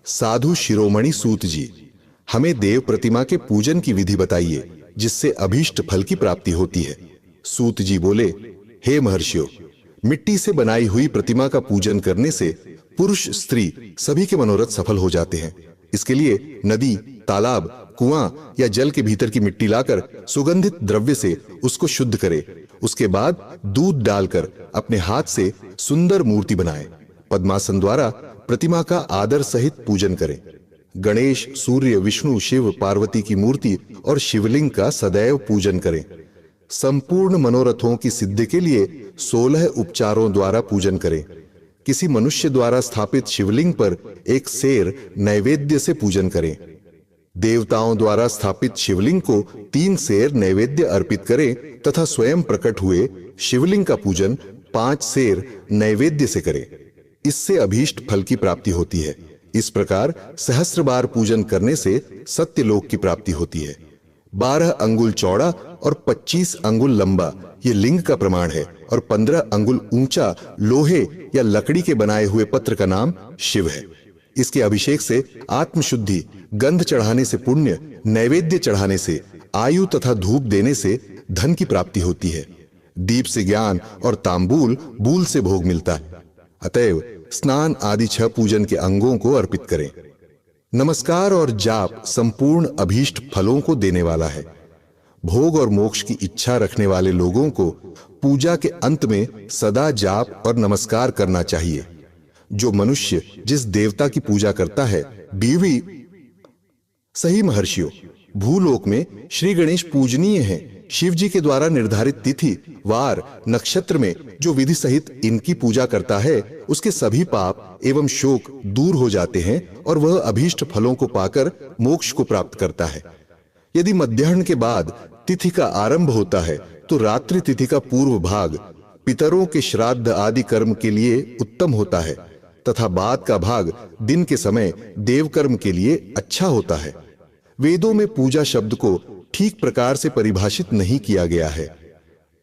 A: साधु शिरोमणि सूत जी, हमें देव प्रतिमा के पूजन की विधि बताइए, जिससे अभीष्ट फल की प्राप्ति होती है। सूत जी बोले, हे महर्षियों, मिट्टी से बनाई हुई प्रतिमा का पूजन करने से पुरुष स्त्री सभी के मनोरथ सफल हो जाते हैं। इसके लिए नदी, तालाब, कुआं या जल के भीतर की मिट्टी लाकर सुगंधित द्रव्य से उसको शुद्ध करे। उसके बाद दूध डालकर अपने हाथ से सुंदर मूर्ति बनाए। पद्मासन द्वारा प्रतिमा का आदर सहित पूजन करें। गणेश, सूर्य, विष्णु, शिव, पार्वती की मूर्ति और शिवलिंग का सदैव पूजन करें। संपूर्ण मनोरथों की सिद्धि के लिए 16 उपचारों द्वारा पूजन करें। किसी मनुष्य द्वारा स्थापित शिवलिंग पर एक सेर नैवेद्य से पूजन करें। देवताओं द्वारा स्थापित शिवलिंग को 3 सेर नैवेद्य अर्पित करें तथा स्वयं प्रकट हुए शिवलिंग का पूजन 5 सेर नैवेद्य से करें। इससे अभीष्ट फल की प्राप्ति होती है। इस प्रकार सहस्र बार पूजन करने से सत्यलोक की प्राप्ति होती है। 12 अंगुल चौड़ा और 25 अंगुल लंबा ये लिंग का प्रमाण है और 15 अंगुल ऊंचा लोहे या लकड़ी के बनाए हुए पत्र का नाम शिव है। इसके अभिषेक से आत्मशुद्धि, गंध चढ़ाने से पुण्य, नैवेद्य चढ़ाने से आयु तथा धूप देने से धन की प्राप्ति होती है। दीप से ज्ञान और तांबूल बूल से भोग मिलता है। अतएव स्नान आदि 6 पूजन के अंगों को अर्पित करें। नमस्कार और जाप संपूर्ण अभीष्ट फलों को देने वाला है। भोग और मोक्ष की इच्छा रखने वाले लोगों को पूजा के अंत में सदा जाप और नमस्कार करना चाहिए। जो मनुष्य जिस देवता की पूजा करता है, बीवी सही महर्षियों, भूलोक में श्री गणेश पूजनीय हैं। शिव जी के द्वारा निर्धारित तिथि, वार, नक्षत्र में जो विधि सहित इनकी पूजा करता है, उसके सभी पाप एवं शोक दूर हो जाते हैं और वह अभीष्ट फलों को पाकर मोक्ष को प्राप्त करता है। यदि मध्याह्न के बाद तिथि का आरंभ होता है तो रात्रि तिथि का पूर्व भाग पितरों के श्राद्ध आदि कर्म के लिए उत्तम होता है तथा बाद का भाग दिन के समय देव कर्म के लिए अच्छा होता है। वेदों में पूजा शब्द को ठीक प्रकार से परिभाषित नहीं किया गया है।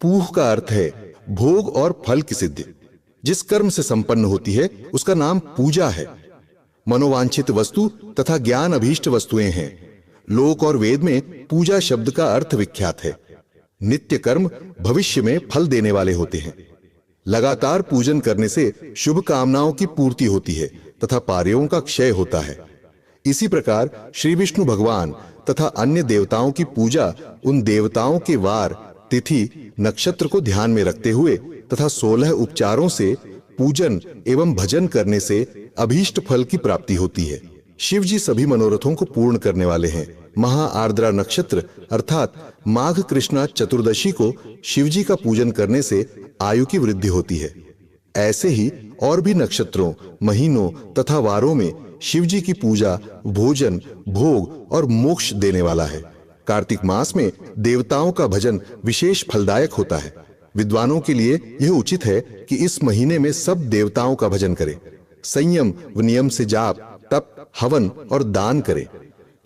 A: पूह का अर्थ है भोग और फल की सिद्धि। जिस कर्म से संपन्न होती है उसका नाम पूजा है। मनोवांछित वस्तु तथा ज्ञान अभीष्ट वस्तुएं हैं। लोक और वेद में पूजा शब्द का अर्थ विख्यात है। नित्य कर्म भविष्य में फल देने वाले होते हैं। लगातार पूजन करने से शुभ कामनाओं की पूर्ति होती है तथा पार्यों का क्षय होता है। इसी प्रकार श्री विष्णु भगवान तथा अन्य देवताओं की पूजा उन देवताओं के वार, तिथि, नक्षत्र को ध्यान में रखते हुए तथा 16 उपचारों से पूजन एवं भजन करने से अभीष्ट फल की प्राप्ति होती है। शिव जी सभी मनोरथों को पूर्ण करने वाले हैं। महा आर्द्रा नक्षत्र अर्थात माघ कृष्णा चतुर्दशी को शिव जी का पूजन करने से आयु की वृद्धि होती है। ऐसे ही और भी नक्षत्रों, महीनों तथा वारों में शिव जी की पूजा भोजन, भोग और मोक्ष देने वाला है। कार्तिक मास में देवताओं का भजन विशेष फलदायक होता है। विद्वानों के लिए यह उचित है कि इस महीने में सब देवताओं का भजन करें। संयम व नियम से जाप, तप, हवन और दान करें,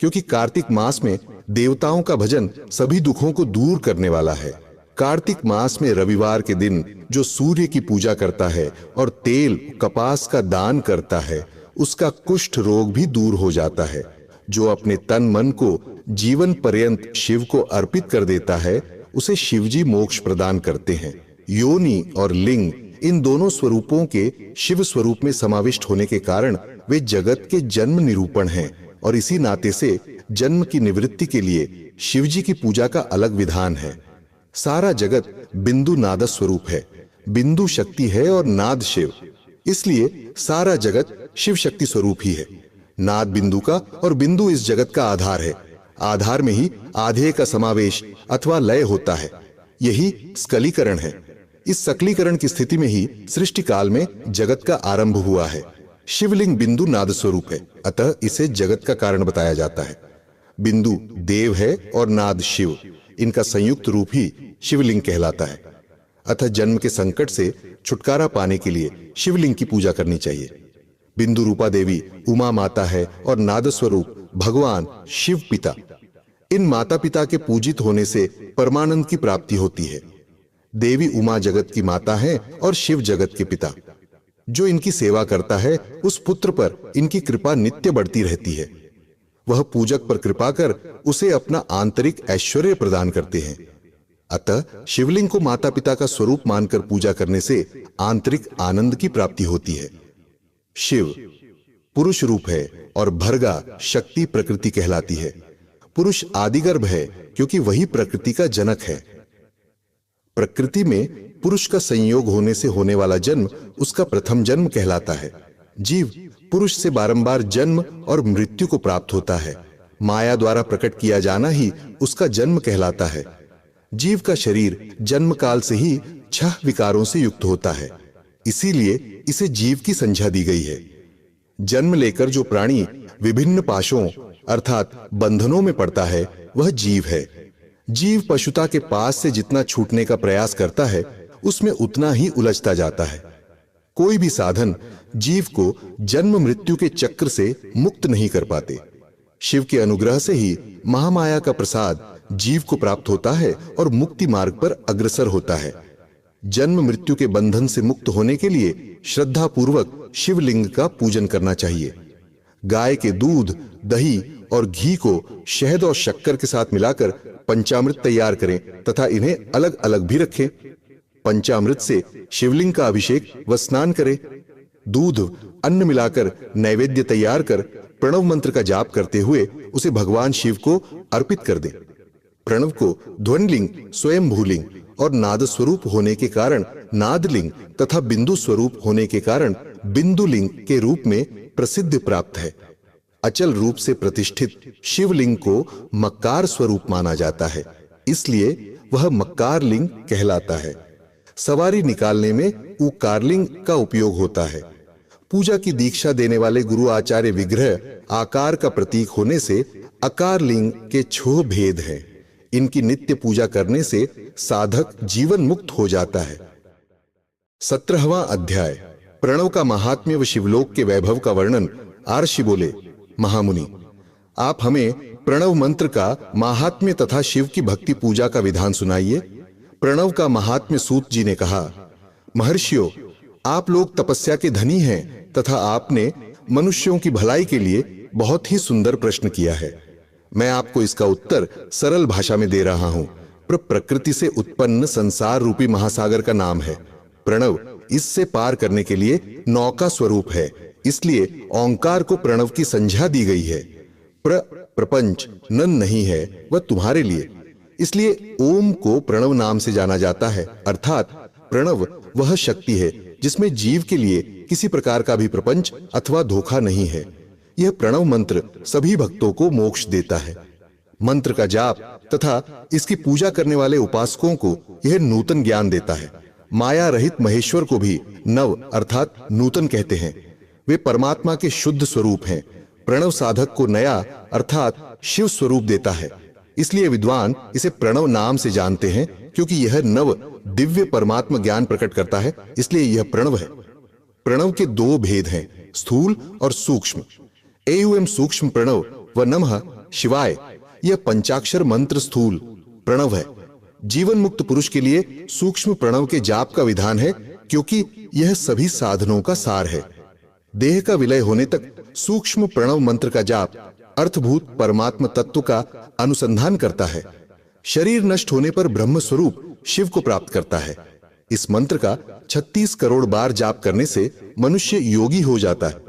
A: क्योंकि कार्तिक मास में देवताओं का भजन सभी दुखों को दूर करने वाला है। कार्तिक मास में रविवार के दिन जो सूर्य की पूजा करता है और तेल, कपास का दान करता है, उसका कुष्ठ रोग भी दूर हो जाता है। जो अपने तन मन को जीवन पर्यंत शिव को अर्पित कर देता है, उसे शिवजी मोक्ष प्रदान करते हैं। योनि और लिंग इन दोनों स्वरूपों के शिव स्वरूप में समाविष्ट होने के कारण वे जगत के जन्म निरूपण हैं और इसी नाते से जन्म की निवृत्ति के लिए शिवजी की पूजा का अलग विधान है। सारा जगत बिंदु नाद स्वरूप है। बिंदु शक्ति है और नाद शिव, इसलिए सारा जगत शिव शक्ति स्वरूप ही है। नाद बिंदु का और बिंदु इस जगत का आधार है। आधार में ही आधेय का समावेश अथवा लय होता है। यही स्कलीकरण है। इस सकलीकरण की स्थिति में ही सृष्टि काल में जगत का आरंभ हुआ है। शिवलिंग बिंदु नाद स्वरूप है, अतः इसे जगत का कारण बताया जाता है। बिंदु देव है और नाद शिव, इनका संयुक्त रूप ही शिवलिंग कहलाता है। अतः जन्म के संकट से छुटकारा पाने के लिए शिवलिंग की पूजा करनी चाहिए। बिंदु रूपा देवी उमा माता है और नाद स्वरूप भगवान शिव पिता। इन माता पिता के पूजित होने से परमानंद की प्राप्ति होती है। देवी उमा जगत की माता है और शिव जगत के पिता। जो इनकी सेवा करता है उस पुत्र पर इनकी कृपा नित्य बढ़ती रहती है। वह पूजक पर कृपा कर उसे अपना आंतरिक ऐश्वर्य प्रदान करते हैं। अतः शिवलिंग को माता पिता का स्वरूप मानकर पूजा करने से आंतरिक आनंद की प्राप्ति होती है। शिव पुरुष रूप है और भर्गा शक्ति प्रकृति कहलाती है। पुरुष आदिगर्भ है क्योंकि वही प्रकृति का जनक है। प्रकृति में पुरुष का संयोग होने से होने वाला जन्म उसका प्रथम जन्म कहलाता है। जीव पुरुष से बारंबार जन्म और मृत्यु को प्राप्त होता है। माया द्वारा प्रकट किया जाना ही उसका जन्म कहलाता है। जीव का शरीर जन्म काल से ही 6 विकारों से युक्त होता है, इसीलिए इसे जीव की संज्ञा दी गई है। जन्म लेकर जो प्राणी विभिन्न पाशों अर्थात बंधनों में पड़ता है वह जीव है। जीव पशुता के पास से जितना छूटने का प्रयास करता है उसमें उतना ही उलझता जाता है। कोई भी साधन जीव को जन्म मृत्यु के चक्र से मुक्त नहीं कर पाते। शिव के अनुग्रह से ही महामाया का प्रसाद जीव को प्राप्त होता है और मुक्ति मार्ग पर अग्रसर होता है। जन्म मृत्यु के बंधन से मुक्त होने के लिए श्रद्धा पूर्वक शिवलिंग का पूजन करना चाहिए। गाय के दूध, दही और घी को शहद और शक्कर के साथ मिलाकर पंचामृत तैयार करें तथा इन्हें अलग अलग भी रखें। पंचामृत से शिवलिंग का अभिषेक व स्नान करें। दूध अन्न मिलाकर नैवेद्य तैयार कर प्रणव मंत्र का जाप करते हुए उसे भगवान शिव को अर्पित कर दें। प्रणव को ध्वनिलिंग, स्वयंभूलिंग और नाद स्वरूप होने के कारण नादलिंग तथा बिंदु स्वरूप होने के कारण बिंदुलिंग के रूप में प्रसिद्ध प्राप्त है। अचल रूप से प्रतिष्ठित शिवलिंग को मक्कार स्वरूप माना जाता है, इसलिए वह मक्कार लिंग कहलाता है। सवारी निकालने में उकारलिंग का उपयोग होता है। पूजा की दीक्षा देने वाले गुरु आचार्य विग्रह आकार का प्रतीक होने से आकार लिंग के 6 भेद हैं। इनकी नित्य पूजा करने से साधक जीवन मुक्त हो जाता है। 17वां अध्याय प्रणव का महात्म्य व शिवलोक के वैभव का वर्णन। आर्षि बोले, महामुनि, आप हमें प्रणव मंत्र का महात्म्य तथा शिव की भक्ति पूजा का विधान सुनाइए। प्रणव का महात्म्य सूत जी ने कहा, महर्षियों, आप लोग तपस्या के धनी हैं तथा आपने मनुष्यों की भलाई के लिए बहुत ही सुंदर प्रश्न किया है। मैं आपको इसका उत्तर सरल भाषा में दे रहा हूं। प्रकृति से उत्पन्न संसार रूपी महासागर का नाम है प्रणव। इससे पार करने के लिए नौका स्वरूप है, इसलिए ओंकार को प्रणव की संज्ञा दी गई है। प्रपंच नन नहीं है, वह तुम्हारे लिए, इसलिए ओम को प्रणव नाम से जाना जाता है। अर्थात प्रणव वह शक्ति है जिसमें जीव के लिए किसी प्रकार का भी प्रपंच अथवा धोखा नहीं है। यह प्रणव मंत्र सभी भक्तों को मोक्ष देता है। मंत्र का जाप तथा इसकी पूजा करने वाले उपासकों को यह नूतन ज्ञान देता है। माया रहित महेश्वर को भी नव अर्थात नूतन कहते हैं। वे परमात्मा के शुद्ध स्वरूप हैं। प्रणव साधक को नया अर्थात शिव स्वरूप देता है, इसलिए विद्वान इसे प्रणव नाम से जानते हैं, क्योंकि यह नव दिव्य परमात्मा ज्ञान प्रकट करता है, इसलिए यह प्रणव है। प्रणव के 2 भेद हैं, स्थूल और सूक्ष्म। एवं सूक्ष्म प्रणव व नमः शिवाय, यह पंचाक्षर मंत्र स्थूल प्रणव है। जीवन मुक्त पुरुष के लिए सूक्ष्म प्रणव के जाप का विधान है, क्योंकि यह सभी साधनों का सार है। देह का विलय होने तक सूक्ष्म प्रणव मंत्र का जाप अर्थभूत परमात्मा तत्व का अनुसंधान करता है। शरीर नष्ट होने पर ब्रह्म स्वरूप शिव को प्राप्त करता है। इस मंत्र का 36 करोड़ बार जाप करने से मनुष्य योगी हो जाता है।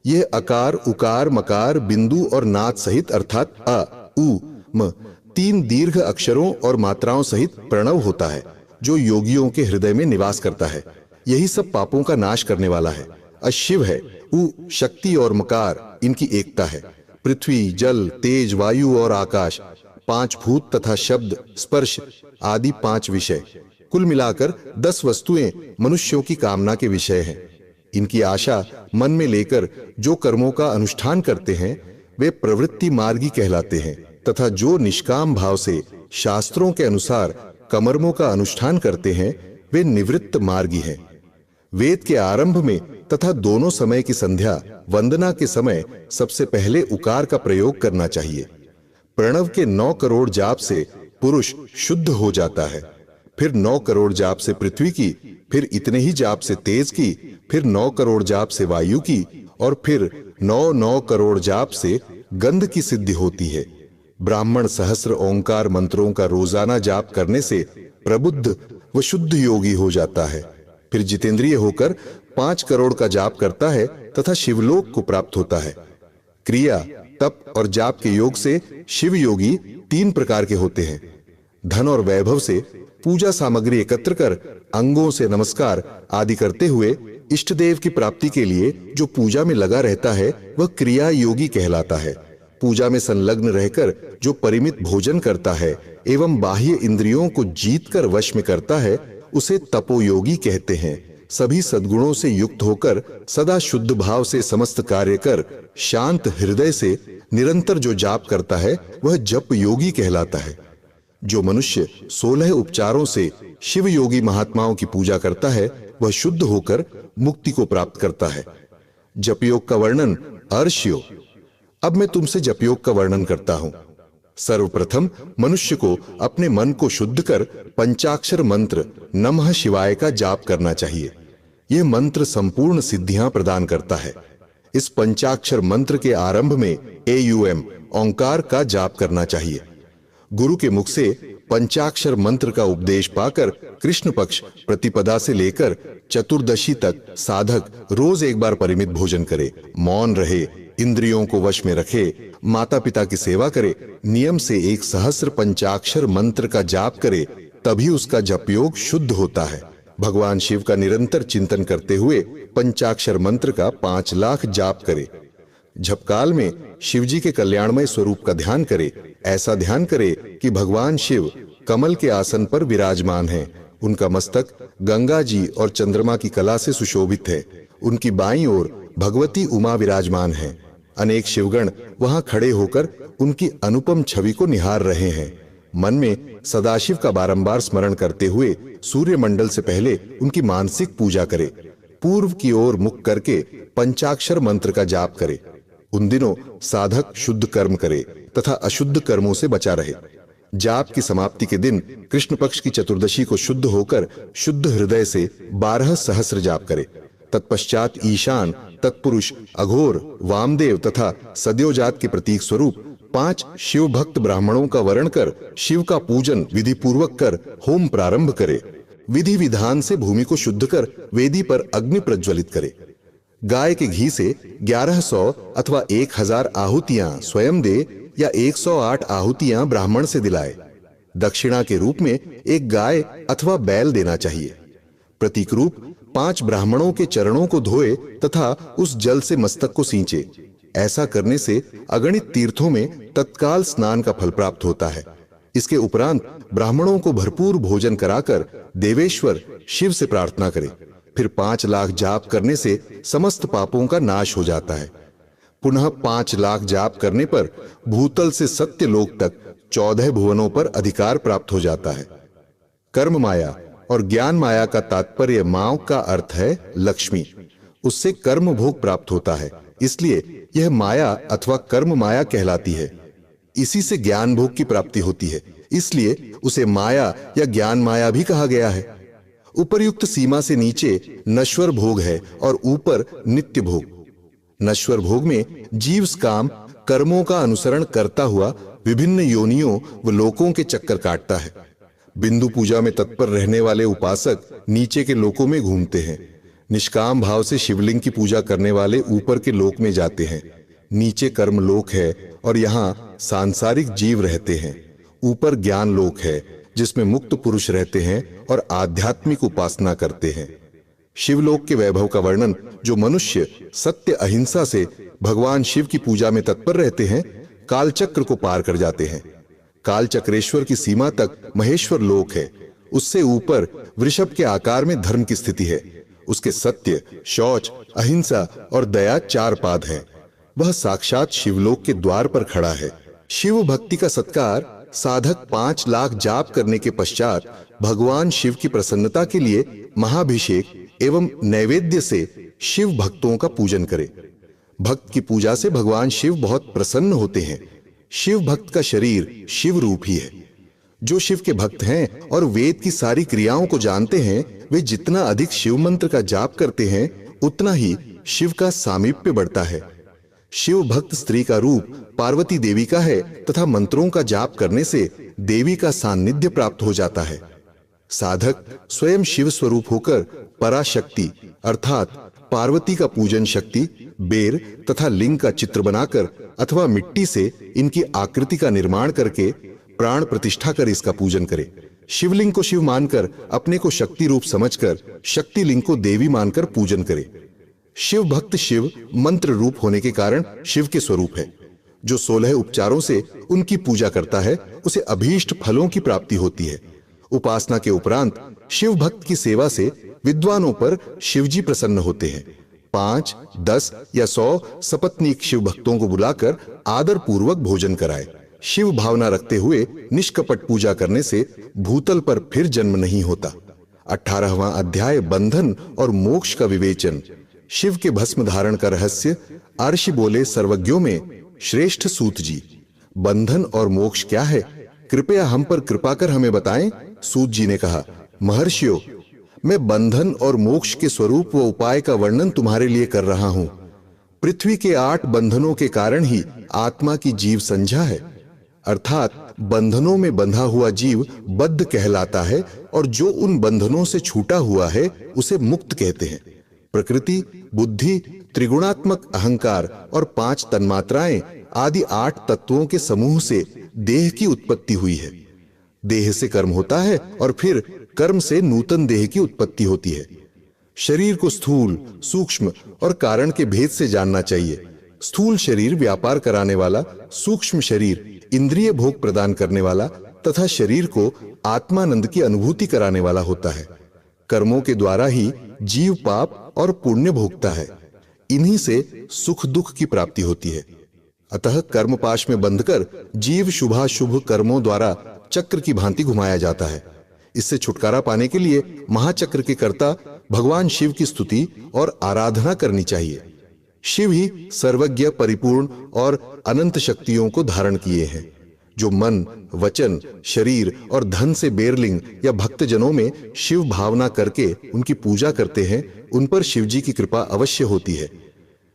A: यह अकार, उकार, मकार, बिंदु और नाद सहित अर्थात अ, उ, म 3 दीर्घ अक्षरों और मात्राओं सहित प्रणव होता है, जो योगियों के हृदय में निवास करता है। यही सब पापों का नाश करने वाला है। अशिव है, उ शक्ति और मकार इनकी एकता है। पृथ्वी, जल, तेज, वायु और आकाश 5 भूत तथा शब्द, स्पर्श आदि 5 विषय, कुल मिलाकर 10 वस्तुएं मनुष्यों की कामना के विषय हैं। इनकी आशा मन में लेकर जो कर्मों का अनुष्ठान करते हैं वे प्रवृत्ति मार्गी कहलाते हैं, तथा जो निष्काम भाव से शास्त्रों के अनुसार कर्मों का अनुष्ठान करते हैं वे निवृत्त मार्गी हैं। वेद के आरंभ में तथा दोनों समय की संध्या वंदना के समय सबसे पहले उकार का प्रयोग करना चाहिए। प्रणव के 9 करोड़ जाप से पुरुष शुद्ध हो जाता है, फिर 9 करोड़ जाप से पृथ्वी की, फिर इतने ही जाप से तेज की, फिर 9 करोड़ जाप से वायु की, और फिर 9 करोड़ जाप से गंध की सिद्धि होती है। ब्राह्मण सहस्र ओंकार मंत्रों का रोजाना जाप करने से प्रबुद्ध व शुद्ध योगी हो जाता है। फिर जितेंद्रिय होकर 5 करोड़ का जाप करता है तथा शिवलोक को प्राप्त होता है। क्रिया, तप और जाप के योग से शिव योगी 3 प्रकार के होते हैं। धन और वैभव से पूजा सामग्री एकत्र कर अंगों से नमस्कार आदि करते हुए इष्ट देव की प्राप्ति के लिए जो पूजा में लगा रहता है वह क्रिया योगी कहलाता है। पूजा में संलग्न रहकर जो परिमित भोजन करता है एवं बाह्य इंद्रियों को जीतकर वश में करता है उसे तपोयोगी कहते हैं। सभी सद्गुणों से युक्त होकर सदा शुद्ध भाव से समस्त कार्य कर शांत हृदय से निरंतर जो जाप करता है वह जप योगी कहलाता है। जो मनुष्य 16 उपचारों से शिव योगी महात्माओं की पूजा करता है वह शुद्ध होकर मुक्ति को प्राप्त करता है। जपयोग का वर्णन अर्ष्यो। अब मैं तुमसे जपयोग का वर्णन करता हूं। सर्वप्रथम मनुष्य को अपने मन को शुद्ध कर पंचाक्षर मंत्र नमः शिवाय का जाप करना चाहिए। यह मंत्र संपूर्ण सिद्धियां प्रदान करता है। इस पंचाक्षर मंत्र के आरंभ में AUM ओंकार का जाप करना चाहिए। गुरु के मुख से पंचाक्षर मंत्र का उपदेश पाकर कृष्ण पक्ष प्रतिपदा से लेकर चतुर्दशी तक साधक रोज एक बार परिमित भोजन करे, मौन रहे, इंद्रियों को वश में रखे, माता पिता की सेवा करे, नियम से 1 सहस्र पंचाक्षर मंत्र का जाप करे, तभी उसका जप योग शुद्ध होता है। भगवान शिव का निरंतर चिंतन करते हुए पंचाक्षर मंत्र का 5 लाख जाप करे। झपकाल में शिवजी के कल्याणमय स्वरूप का ध्यान करे। ऐसा ध्यान करे कि भगवान शिव कमल के आसन पर विराजमान हैं। उनका मस्तक गंगा जी और चंद्रमा की कला से सुशोभित है। उनकी बाईं ओर भगवती उमा विराजमान हैं। अनेक शिवगण वहां खड़े होकर उनकी अनुपम छवि को निहार रहे हैं। मन में सदाशिव का बारंबार स्मरण करते हुए सूर्य मंडल से पहले उनकी मानसिक पूजा करे। पूर्व की ओर मुख करके पंचाक्षर मंत्र का जाप करे। उन दिनों साधक शुद्ध कर्म करे तथा अशुद्ध कर्मों से बचा रहे। जाप की समाप्ति के दिन कृष्ण पक्ष की चतुर्दशी को शुद्ध होकर शुद्ध हृदय से 12 सहस्र जाप करे। तत्पश्चात ईशान, तत्पुरुष, अघोर, वामदेव तथा सद्योजात के प्रतीक स्वरूप 5 शिव भक्त ब्राह्मणों का वर्ण कर शिव का पूजन विधि पूर्वक कर होम प्रारंभ करे। विधि विधान से भूमि को शुद्ध कर वेदी पर अग्नि प्रज्वलित करे। गाय के घी से 1100 अथवा 1000 आहुतियां स्वयं दे या 108 आहुतियां ब्राह्मण से दिलाए। दक्षिणा के रूप में एक गाय अथवा बैल देना चाहिए। प्रतीक रूप 5 ब्राह्मणों के चरणों को धोए तथा उस जल से मस्तक को सींचे। ऐसा करने से अगणित तीर्थों में तत्काल स्नान का फल प्राप्त होता है। इसके उपरांत ब्राह्मणों को भरपूर भोजन कराकर देवेश्वर शिव से प्रार्थना करे। फिर 5 लाख जाप करने से समस्त पापों का नाश हो जाता है। पुनः 5 लाख जाप करने पर भूतल से सत्य लोक तक 14 भुवनों पर अधिकार प्राप्त हो जाता है। कर्म माया और ज्ञान माया का तात्पर्य माओ का अर्थ है लक्ष्मी। उससे कर्म भोग प्राप्त होता है, इसलिए यह माया अथवा कर्म माया कहलाती है। इसी से ज्ञान भोग की प्राप्ति होती है, इसलिए उसे माया या ज्ञान माया भी कहा गया है। उपर्युक्त सीमा से नीचे नश्वर भोग है और ऊपर नित्य भोग। नश्वर भोग में जीव काम कर्मों का अनुसरण करता हुआ विभिन्न योनियों व लोकों के चक्कर काटता है। बिंदु पूजा में तत्पर रहने वाले उपासक नीचे के लोकों में घूमते हैं। निष्काम भाव से शिवलिंग की पूजा करने वाले ऊपर के लोक में जाते हैं। नीचे कर्म लोक है और यहाँ सांसारिक जीव रहते हैं। ऊपर ज्ञान लोक है जिसमें मुक्त पुरुष रहते हैं और आध्यात्मिक उपासना करते हैं। शिवलोक के वैभव का वर्णन जो मनुष्य सत्य अहिंसा से भगवान शिव की पूजा में तत्पर रहते हैं, कालचक्र को पार कर जाते हैं। कालचक्रेश्वर की सीमा तक महेश्वर लोक है। उससे ऊपर वृषभ के आकार में धर्म की स्थिति है। उसके सत्य, शौच, अहिंसा और दया 4 पाद हैं। वह साक्षात शिवलोक के द्वार पर खड़ा है। शिव भक्ति का सत्कार साधक 5 लाख जाप करने के पश्चात भगवान शिव की प्रसन्नता के लिए महाभिषेक एवं नैवेद्य से शिव भक्तों का पूजन करे। भक्त की पूजा से भगवान शिव बहुत प्रसन्न होते हैं। शिव भक्त का शरीर शिव रूप ही है। जो शिव के भक्त हैं और वेद की सारी क्रियाओं को जानते हैं, वे जितना अधिक शिव मंत्र का जाप करते हैं उतना ही शिव का सामीप्य बढ़ता है। शिव भक्त स्त्री का रूप पार्वती देवी का है तथा मंत्रों का जाप करने से देवी का सान्निध्य प्राप्त हो जाता है। साधक स्वयं शिव स्वरूप होकर पराशक्ति अर्थात पार्वती का पूजन शक्ति बेर तथा लिंग का चित्र बनाकर अथवा मिट्टी से इनकी आकृति का निर्माण करके प्राण प्रतिष्ठा कर इसका पूजन करे। शिवलिंग को शिव मानकर अपने को शक्ति रूप समझकर शक्ति लिंग को देवी मानकर पूजन करे। शिव भक्त शिव मंत्र रूप होने के कारण शिव के स्वरूप है। जो 16 उपचारों से उनकी पूजा करता है उसे अभीष्ट फलों की प्राप्ति होती है। उपासना के उपरांत शिव भक्त की सेवा से विद्वानों पर शिवजी प्रसन्न होते हैं। 5, 10 या 100 सपत्नीक शिव भक्तों को बुलाकर आदर पूर्वक भोजन कराए। शिव भावना रखते हुए निष्कपट पूजा करने से भूतल पर फिर जन्म नहीं होता। 18वां अध्याय बंधन और मोक्ष का विवेचन। शिव के भस्म धारण का रहस्य। अर्षि बोले, सर्वज्ञों में श्रेष्ठ सूत जी, बंधन और मोक्ष क्या है? कृपया हम पर कृपा कर हमें बताएं। सूत जी ने कहा, महर्षियों, मैं बंधन और मोक्ष के स्वरूप व उपाय का वर्णन तुम्हारे लिए कर रहा हूं। पृथ्वी के 8 बंधनों के कारण ही आत्मा की जीव संज्ञा है, अर्थात बंधनों में बंधा हुआ जीव बद्ध कहलाता है और जो उन बंधनों से छूटा हुआ है उसे मुक्त कहते हैं। प्रकृति, बुद्धि, त्रिगुणात्मक अहंकार और 5 तन्मात्राएं आदि 8 तत्वों के समूह से देह की उत्पत्ति हुई है। देह से कर्म होता है और फिर कर्म से नूतन देह की उत्पत्ति होती है। शरीर को स्थूल, सूक्ष्म और कारण के भेद से जानना चाहिए। स्थूल शरीर व्यापार कराने वाला, सूक्ष्म शरीर इंद्रिय भोग प्रदान करने वाला तथा शरीर को आत्मानंद की अनुभूति कराने वाला होता है। कर्मों के द्वारा ही जीव पाप और पुण्य भोगता है। इन्हीं से सुख दुख की प्राप्ति होती है। अतः कर्मपाश में बंधकर जीव शुभाशुभ कर्मों द्वारा चक्र की भांति घुमाया जाता है। इससे छुटकारा पाने के लिए महाचक्र के कर्ता भगवान शिव की स्तुति और आराधना करनी चाहिए। शिव ही सर्वज्ञ, परिपूर्ण और अनंत शक्तियों को धारण किए हैं। जो मन, वचन, शरीर और धन से बेरलिंग या भक्तजनों में शिव भावना करके उनकी पूजा करते हैं, उन पर शिव जी की कृपा अवश्य होती है।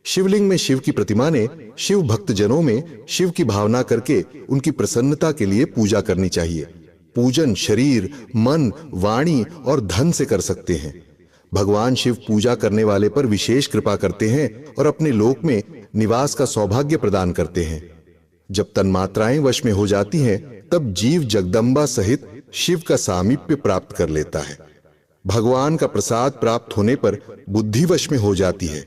A: शिवलिंग में शिव की प्रतिमा ने शिव भक्तजनों में शिव की भावना करके उनकी प्रसन्नता के लिए पूजा करनी चाहिए। पूजन शरीर, मन, वाणी और धन से कर सकते हैं। भगवान शिव पूजा करने वाले पर विशेष कृपा करते हैं और अपने लोक में निवास का सौभाग्य प्रदान करते हैं। जब तन्मात्राएं वश में हो जाती हैं, तब जीव जगदम्बा सहित शिव का सामीप्य प्राप्त कर लेता है। भगवान का प्रसाद प्राप्त होने पर बुद्धि वश में हो जाती है।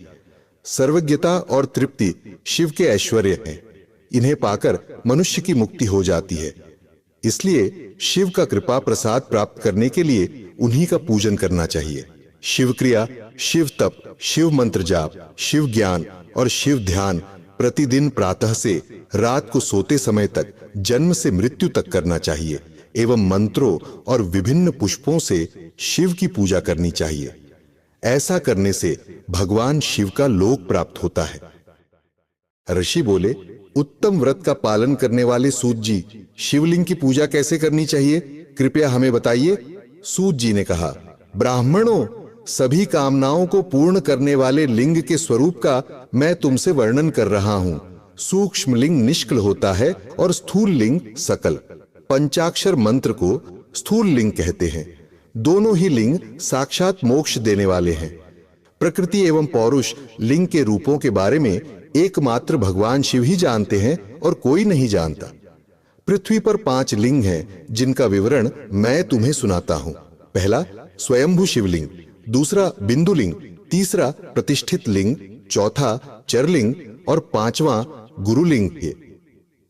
A: सर्वज्ञता और तृप्ति शिव के ऐश्वर्य हैं। इन्हें पाकर मनुष्य की मुक्ति हो जाती है। इसलिए शिव का कृपा प्रसाद प्राप्त करने के लिए उन्हीं का पूजन करना चाहिए। शिव क्रिया, शिव तप, शिव मंत्र जाप, शिव ज्ञान और शिव ध्यान प्रतिदिन प्रातः से रात को सोते समय तक, जन्म से मृत्यु तक करना चाहिए एवं मंत्रों और विभिन्न पुष्पों से शिव की पूजा करनी चाहिए। ऐसा करने से भगवान शिव का लोक प्राप्त होता है। ऋषि बोले, उत्तम व्रत का पालन करने वाले सूत जी, शिवलिंग की पूजा कैसे करनी चाहिए? कृपया हमें बताइए। सूत जी ने कहा, ब्राह्मणों, सभी कामनाओं को पूर्ण करने वाले लिंग के स्वरूप का मैं तुमसे वर्णन कर रहा हूं। सूक्ष्म लिंग निष्कल होता है और स्थूल लिंग सकल। पंचाक्षर मंत्र को स्थूल लिंग कहते हैं। दोनों ही लिंग साक्षात मोक्ष देने वाले हैं। प्रकृति एवं पौरुष लिंग के रूपों के बारे में एकमात्र भगवान शिव ही जानते हैं और कोई नहीं जानता। पृथ्वी पर 5 लिंग हैं जिनका विवरण मैं तुम्हें सुनाता हूं। पहला स्वयंभू शिवलिंग, दूसरा बिंदुलिंग, तीसरा प्रतिष्ठित लिंग, चौथा चरलिंग और 5वां गुरुलिंग है।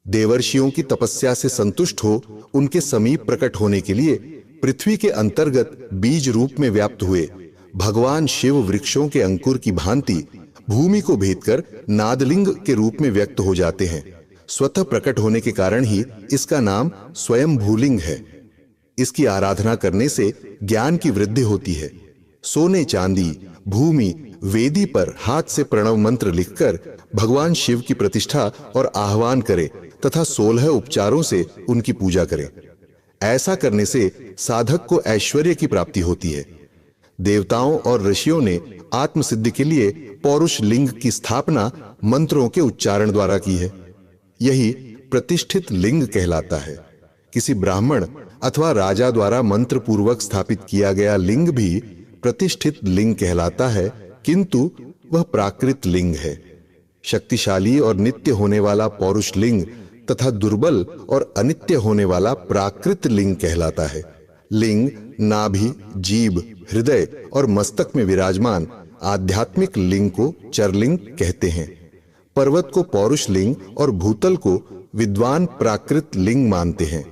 A: देवर्षियों की तपस्या से संतुष्ट हो उनके समीप प्रकट होने के लिए पृथ्वी के अंतर्गत बीज रूप में व्याप्त हुए भगवान शिव वृक्षों के अंकुर की भांति भूमि को भेद कर नादलिंग के रूप में व्यक्त हो जाते हैं। स्वतः प्रकट होने के कारण ही इसका नाम स्वयं भूलिंग है। इसकी आराधना करने से ज्ञान की वृद्धि होती है। सोने चांदी, भूमि, वेदी पर हाथ से प्रणव मंत्र लिखकर भगवान शिव की प्रतिष्ठा और आह्वान करें तथा 16 उपचारों से उनकी पूजा करें। ऐसा करने से साधक को ऐश्वर्य की प्राप्ति होती है। देवताओं और ऋषियों ने आत्मसिद्धि के लिए पौरुष लिंग की स्थापना मंत्रों के उच्चारण द्वारा की है। यही प्रतिष्ठित लिंग कहलाता है। किसी ब्राह्मण अथवा राजा द्वारा मंत्र पूर्वक स्थापित किया गया लिंग भी प्रतिष्ठित लिंग कहलाता है, किंतु वह प्राकृत लिंग है। शक्तिशाली और नित्य होने वाला पौरुष लिंग तथा दुर्बल और अनित्य होने वाला प्राकृत लिंग कहलाता है। लिंग नाभि, जीभ, हृदय और मस्तक में विराजमान आध्यात्मिक लिंग को चरलिंग कहते हैं। पर्वत को पौरुष लिंग और भूतल को विद्वान प्राकृत लिंग मानते हैं।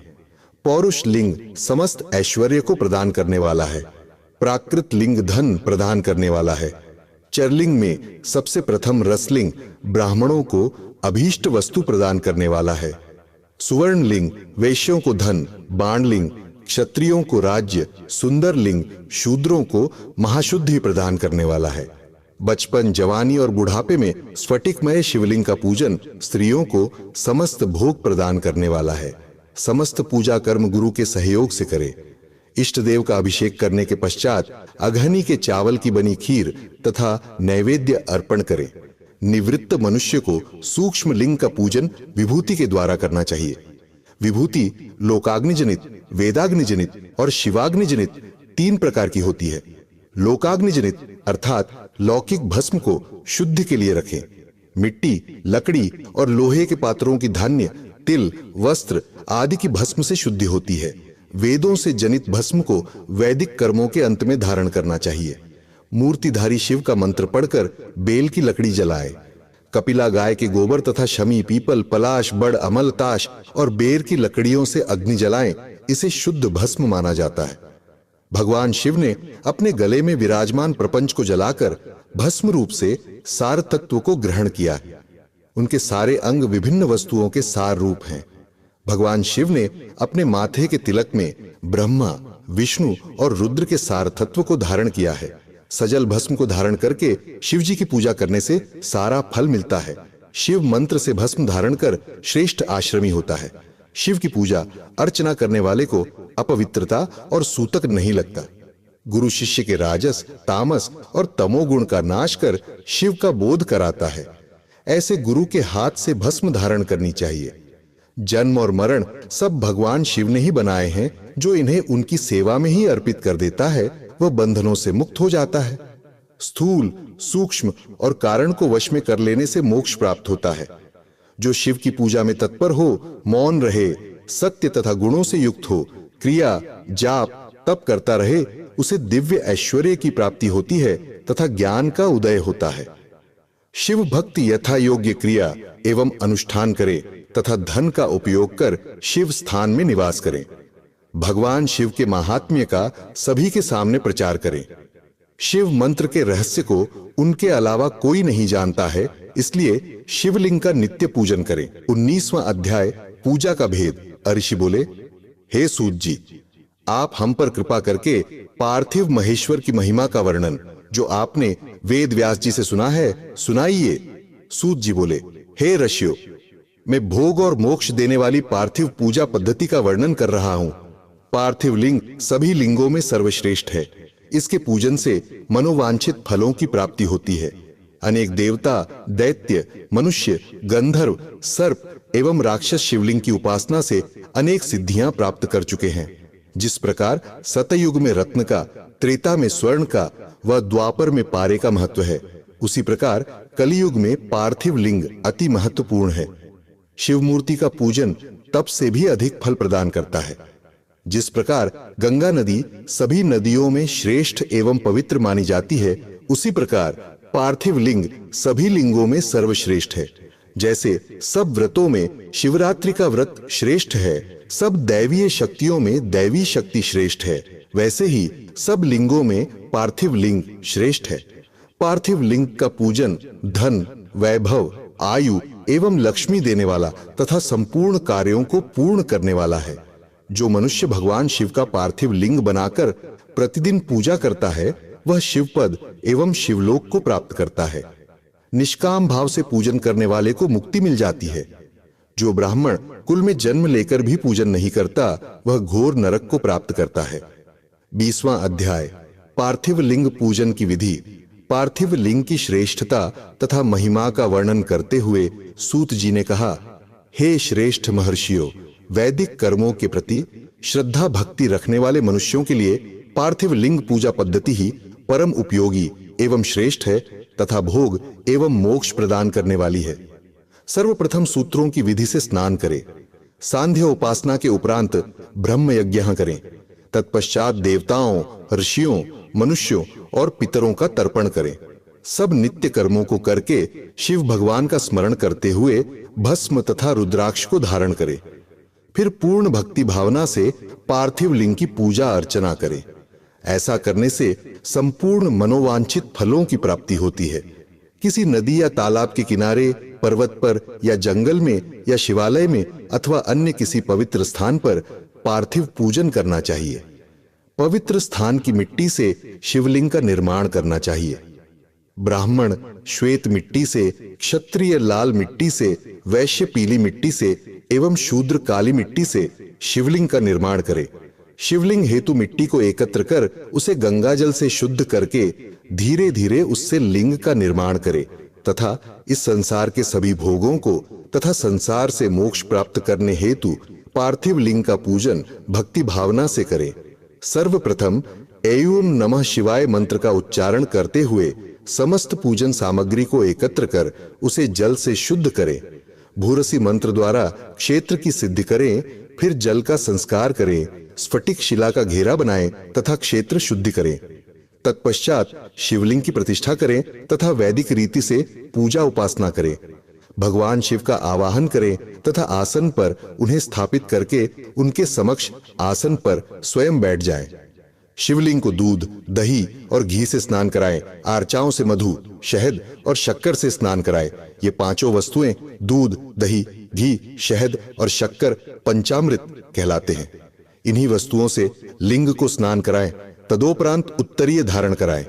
A: पौरुष लिंग समस्त ऐश्वर्य को प्रदान करने वाला है। प्राकृत लिंग धन प्रदान करने वाला है। चरलिंग में सबसे प्रथम रसलिंग ब्राह्मणों को अभीष्ट वस्तु प्रदान करने वाला है। सुवर्ण लिंग वैश्यों को धन, बाणलिंग क्षत्रियों को राज्य, सुंदर लिंग शूद्रों को महाशुद्धि प्रदान करने वाला है। बचपन, जवानी और बुढ़ापे में स्फटिकमय शिवलिंग का पूजन स्त्रियों को समस्त भोग प्रदान करने वाला है। समस्त पूजा कर्म गुरु के सहयोग से करें। इष्ट देव का अभिषेक करने के पश्चात अघनी के चावल की बनी खीर तथा नैवेद्य अर्पण करें। निवृत्त मनुष्य को सूक्ष्म लिंग का पूजन विभूति के द्वारा करना चाहिए। विभूति लोकाग्निजनित, वेदाग्निजनित और शिवाग्निजनित 3 प्रकार की होती है। लोकाग्निजनित अर्थात लौकिक भस्म को शुद्ध के लिए रखें। मिट्टी, लकड़ी और लोहे के पात्रों की धान्य, तिल, वस्त्र आदि की भस्म से शुद्धि होती है। वेदों से जनित भस्म को वैदिक कर्मों के अंत में धारण करना चाहिए। मूर्तिधारी शिव का मंत्र पढ़कर बेल की लकड़ी जलाए। कपिला गाय के गोबर तथा शमी, पीपल, पलाश, बड़, अमल, ताश और बेर की लकड़ियों से अग्नि जलाएं। इसे शुद्ध भस्म माना जाता है। भगवान शिव ने अपने गले में विराजमान प्रपंच को जलाकर भस्म रूप से सार तत्व को ग्रहण किया। उनके सारे अंग विभिन्न वस्तुओं के सार रूप हैं। भगवान शिव ने अपने माथे के तिलक में ब्रह्मा, विष्णु और रुद्र के सार तत्व को धारण किया है। सजल भस्म को धारण करके शिव जी की पूजा करने से सारा फल मिलता है। शिव मंत्र से भस्म धारण कर श्रेष्ठ आश्रमी होता है। शिव की पूजा अर्चना करने वाले को अपवित्रता और सूतक नहीं लगता। गुरु शिष्य के राजस, तामस और तमोगुण का नाश कर शिव का बोध कराता है। ऐसे गुरु के हाथ से भस्म धारण करनी चाहिए। जन्म और मरण सब भगवान शिव ने ही बनाए हैं। जो इन्हें उनकी सेवा में ही अर्पित कर देता है वह बंधनों से मुक्त हो जाता है। स्थूल, सूक्ष्म और कारण को वश में कर लेने से मोक्ष प्राप्त होता है। जो शिव की पूजा में तत्पर हो, मौन रहे, सत्य तथा गुणों से युक्त हो, क्रिया, जाप, तप करता रहे, उसे दिव्य ऐश्वर्य की प्राप्ति होती है तथा ज्ञान का उदय होता है। शिव भक्ति यथा योग्य क्रिया एवं अनुष्ठान करे तथा धन का उपयोग कर शिव स्थान में निवास करें। भगवान शिव के महात्म्य का सभी के सामने प्रचार करें। शिव मंत्र के रहस्य को उनके अलावा कोई नहीं जानता है, इसलिए शिवलिंग का नित्य पूजन करें। 19वां अध्याय पूजा का भेद। ऋषि बोले, हे सूत जी, आप हम पर कृपा करके पार्थिव महेश्वर की महिमा का वर्णन जो आपने वेद व्यास जी से सुना है सुनाइए। सूत जी बोले, हे ऋषियों, मैं भोग और मोक्ष देने वाली पार्थिव पूजा पद्धति का वर्णन कर रहा हूं। पार्थिव लिंग सभी लिंगों में सर्वश्रेष्ठ है। इसके पूजन से मनोवांछित फलों की प्राप्ति होती है। अनेक देवता, दैत्य, मनुष्य, गंधर्व, सर्प एवं राक्षस शिवलिंग की उपासना से अनेक सिद्धियां प्राप्त कर चुके हैं। जिस प्रकार सतयुग में रत्न का, त्रेता में स्वर्ण का व द्वापर में पारे का महत्व है, उसी प्रकार कलियुग में पार्थिव लिंग अति महत्वपूर्ण है। शिव मूर्ति का पूजन तप से भी अधिक फल प्रदान करता है। जिस प्रकार गंगा नदी सभी नदियों में श्रेष्ठ एवं पवित्र मानी जाती है, उसी प्रकार पार्थिव लिंग सभी लिंगों में सर्वश्रेष्ठ है। जैसे सब व्रतों में शिवरात्रि का व्रत श्रेष्ठ है, सब दैवीय शक्तियों में दैवी शक्ति श्रेष्ठ है, वैसे ही सब लिंगों में पार्थिव लिंग श्रेष्ठ है। पार्थिव लिंग का पूजन धन, वैभव, आयु एवं लक्ष्मी देने वाला तथा संपूर्ण कार्यों को पूर्ण करने वाला है। जो मनुष्य भगवान शिव का पार्थिव लिंग बनाकर प्रतिदिन पूजा करता है, वह शिवपद एवं शिवलोक को प्राप्त करता है। निष्काम भाव से पूजन करने वाले को मुक्ति मिल जाती है। जो ब्राह्मण कुल में जन्म लेकर भी पूजन नहीं करता, वह घोर नरक को प्राप्त करता है। 20वां अध्याय पार्थिव लिंग पूजन की विधि। पार्थिव लिंग की श्रेष्ठता तथा महिमा का वर्णन करते हुए सूत जी ने कहा, हे श्रेष्ठ महर्षियों, वैदिक कर्मों के प्रति श्रद्धा भक्ति रखने वाले मनुष्यों के लिए पार्थिव लिंग पूजा पद्धति ही परम उपयोगी एवं श्रेष्ठ है तथा भोग एवं मोक्ष प्रदान करने वाली है। सर्वप्रथम सूत्रों की विधि से स्नान करें। सांध्य उपासना के उपरांत ब्रह्म यज्ञ करें। तत्पश्चात देवताओं, ऋषियों, मनुष्यों और पितरों का तर्पण करें। सब नित्य कर्मों को करके शिव भगवान का स्मरण करते हुए भस्म तथा रुद्राक्ष को धारण करें। फिर पूर्ण भक्ति भावना से पार्थिव लिंग की पूजा अर्चना करें। ऐसा करने से संपूर्ण मनोवांछित फलों की प्राप्ति होती है। किसी नदी या तालाब के किनारे, पर्वत पर या जंगल में या शिवालय में अथवा अन्य किसी पवित्र स्थान पर पार्थिव पूजन करना चाहिए। पवित्र स्थान की मिट्टी से शिवलिंग का निर्माण करना चाहिए। ब्राह्मण श्वेत मिट्टी से, क्षत्रिय लाल मिट्टी से, वैश्य पीली मिट्टी से एवं शूद्र काली मिट्टी से शिवलिंग का निर्माण करे। शिवलिंग हेतु मिट्टी को एकत्र कर उसे गंगा जल से शुद्ध करके धीरे धीरे उससे लिंग का निर्माण करे तथा इस संसार के सभी भोगों को तथा संसार से मोक्ष प्राप्त करने हेतु पार्थिव लिंग का पूजन भक्ति भावना से करे। सर्वप्रथम ऐं नमः शिवाय मंत्र का उच्चारण करते हुए समस्त पूजन सामग्री को एकत्र कर उसे जल से शुद्ध करें। भूरसी मंत्र द्वारा क्षेत्र की सिद्धि करें। फिर जल का संस्कार करें, स्फटिक शिला का घेरा बनाएं तथा क्षेत्र शुद्धि करें। तत्पश्चात शिवलिंग की प्रतिष्ठा करें तथा वैदिक रीति से पूजा उपासना करें। भगवान शिव का आवाहन करें तथा आसन पर उन्हें स्थापित करके उनके समक्ष आसन पर स्वयं बैठ जाएं। शिवलिंग को दूध, दही और घी से स्नान कराएं। आर्चाओं से मधु, शहद और शक्कर से स्नान कराएं। ये पांचों वस्तुएं दूध, दही, घी, शहद और शक्कर पंचामृत कहलाते हैं। इन्हीं वस्तुओं से लिंग को स्नान कराएं। तदोपरांत उत्तरीय धारण कराएं।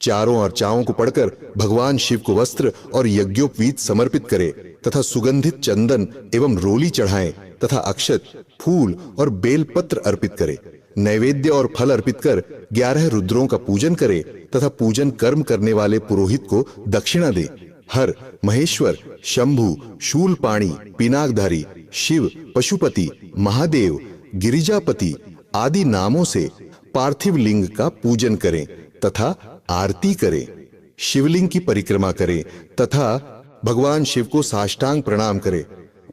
A: चारों अर्चाओं को पढ़कर भगवान शिव को वस्त्र और यज्ञोपवीत समर्पित करें तथा सुगंधित चंदन एवं रोली चढ़ाएं तथा अक्षत, फूल और बेलपत्र अर्पित करें। नैवेद्य और फल अर्पित कर 11 रुद्रों का पूजन करें तथा पूजन कर्म करने वाले पुरोहित को दक्षिणा दें। हर, महेश्वर, शंभु, शूलपाणी, पिनाकधारी, शिव, पशुपति, महादेव, गिरिजापति आदि नामों से पार्थिव लिंग का पूजन करें तथा आरती करें। शिवलिंग की परिक्रमा करें तथा भगवान शिव को साष्टांग प्रणाम करें।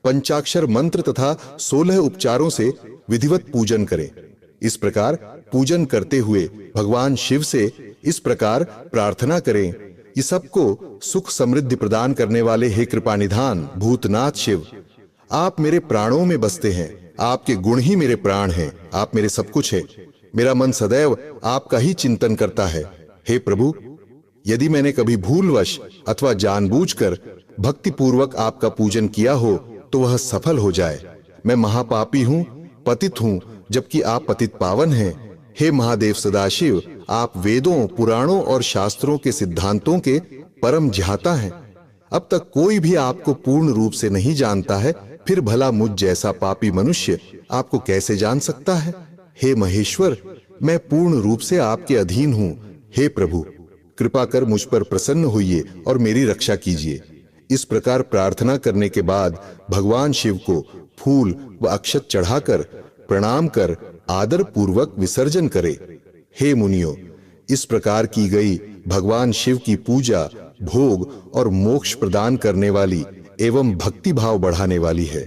A: पंचाक्षर मंत्र तथा 16 उपचारों से विधिवत पूजन करें। इस प्रकार पूजन करते हुए भगवान शिव से इस प्रकार प्रार्थना करें कि सबको सुख समृद्धि प्रदान करने वाले हे कृपानिधान भूतनाथ शिव, आप मेरे प्राणों में बसते हैं। आपके गुण ही मेरे प्राण हैं। आप मेरे सब कुछ है। मेरा मन सदैव आपका ही चिंतन करता है। हे प्रभु, यदि मैंने कभी भूलवश अथवा जानबूझकर भक्ति पूर्वक आपका पूजन किया हो तो वह सफल हो जाए। मैं महापापी हूं, पतित हूं, जबकि आप पतित पावन हैं। हे महादेव सदाशिव, आप वेदों, पुराणों और शास्त्रों के सिद्धांतों के परम ज्ञाता हैं। अब तक कोई भी आपको पूर्ण रूप से नहीं जानता है, फिर भला मुझ जैसा पापी मनुष्य आपको कैसे जान सकता है? हे महेश्वर, मैं पूर्ण रूप से आपके अधीन हूं। हे प्रभु, कृपा कर मुझ पर प्रसन्न होइए और मेरी रक्षा कीजिए। इस प्रकार प्रार्थना करने के बाद भगवान शिव को फूल व अक्षत चढ़ाकर प्रणाम कर आदर पूर्वक विसर्जन करे। हे मुनियों, इस प्रकार की गई भगवान शिव की पूजा भोग और मोक्ष प्रदान करने वाली एवं भक्ति भाव बढ़ाने वाली है।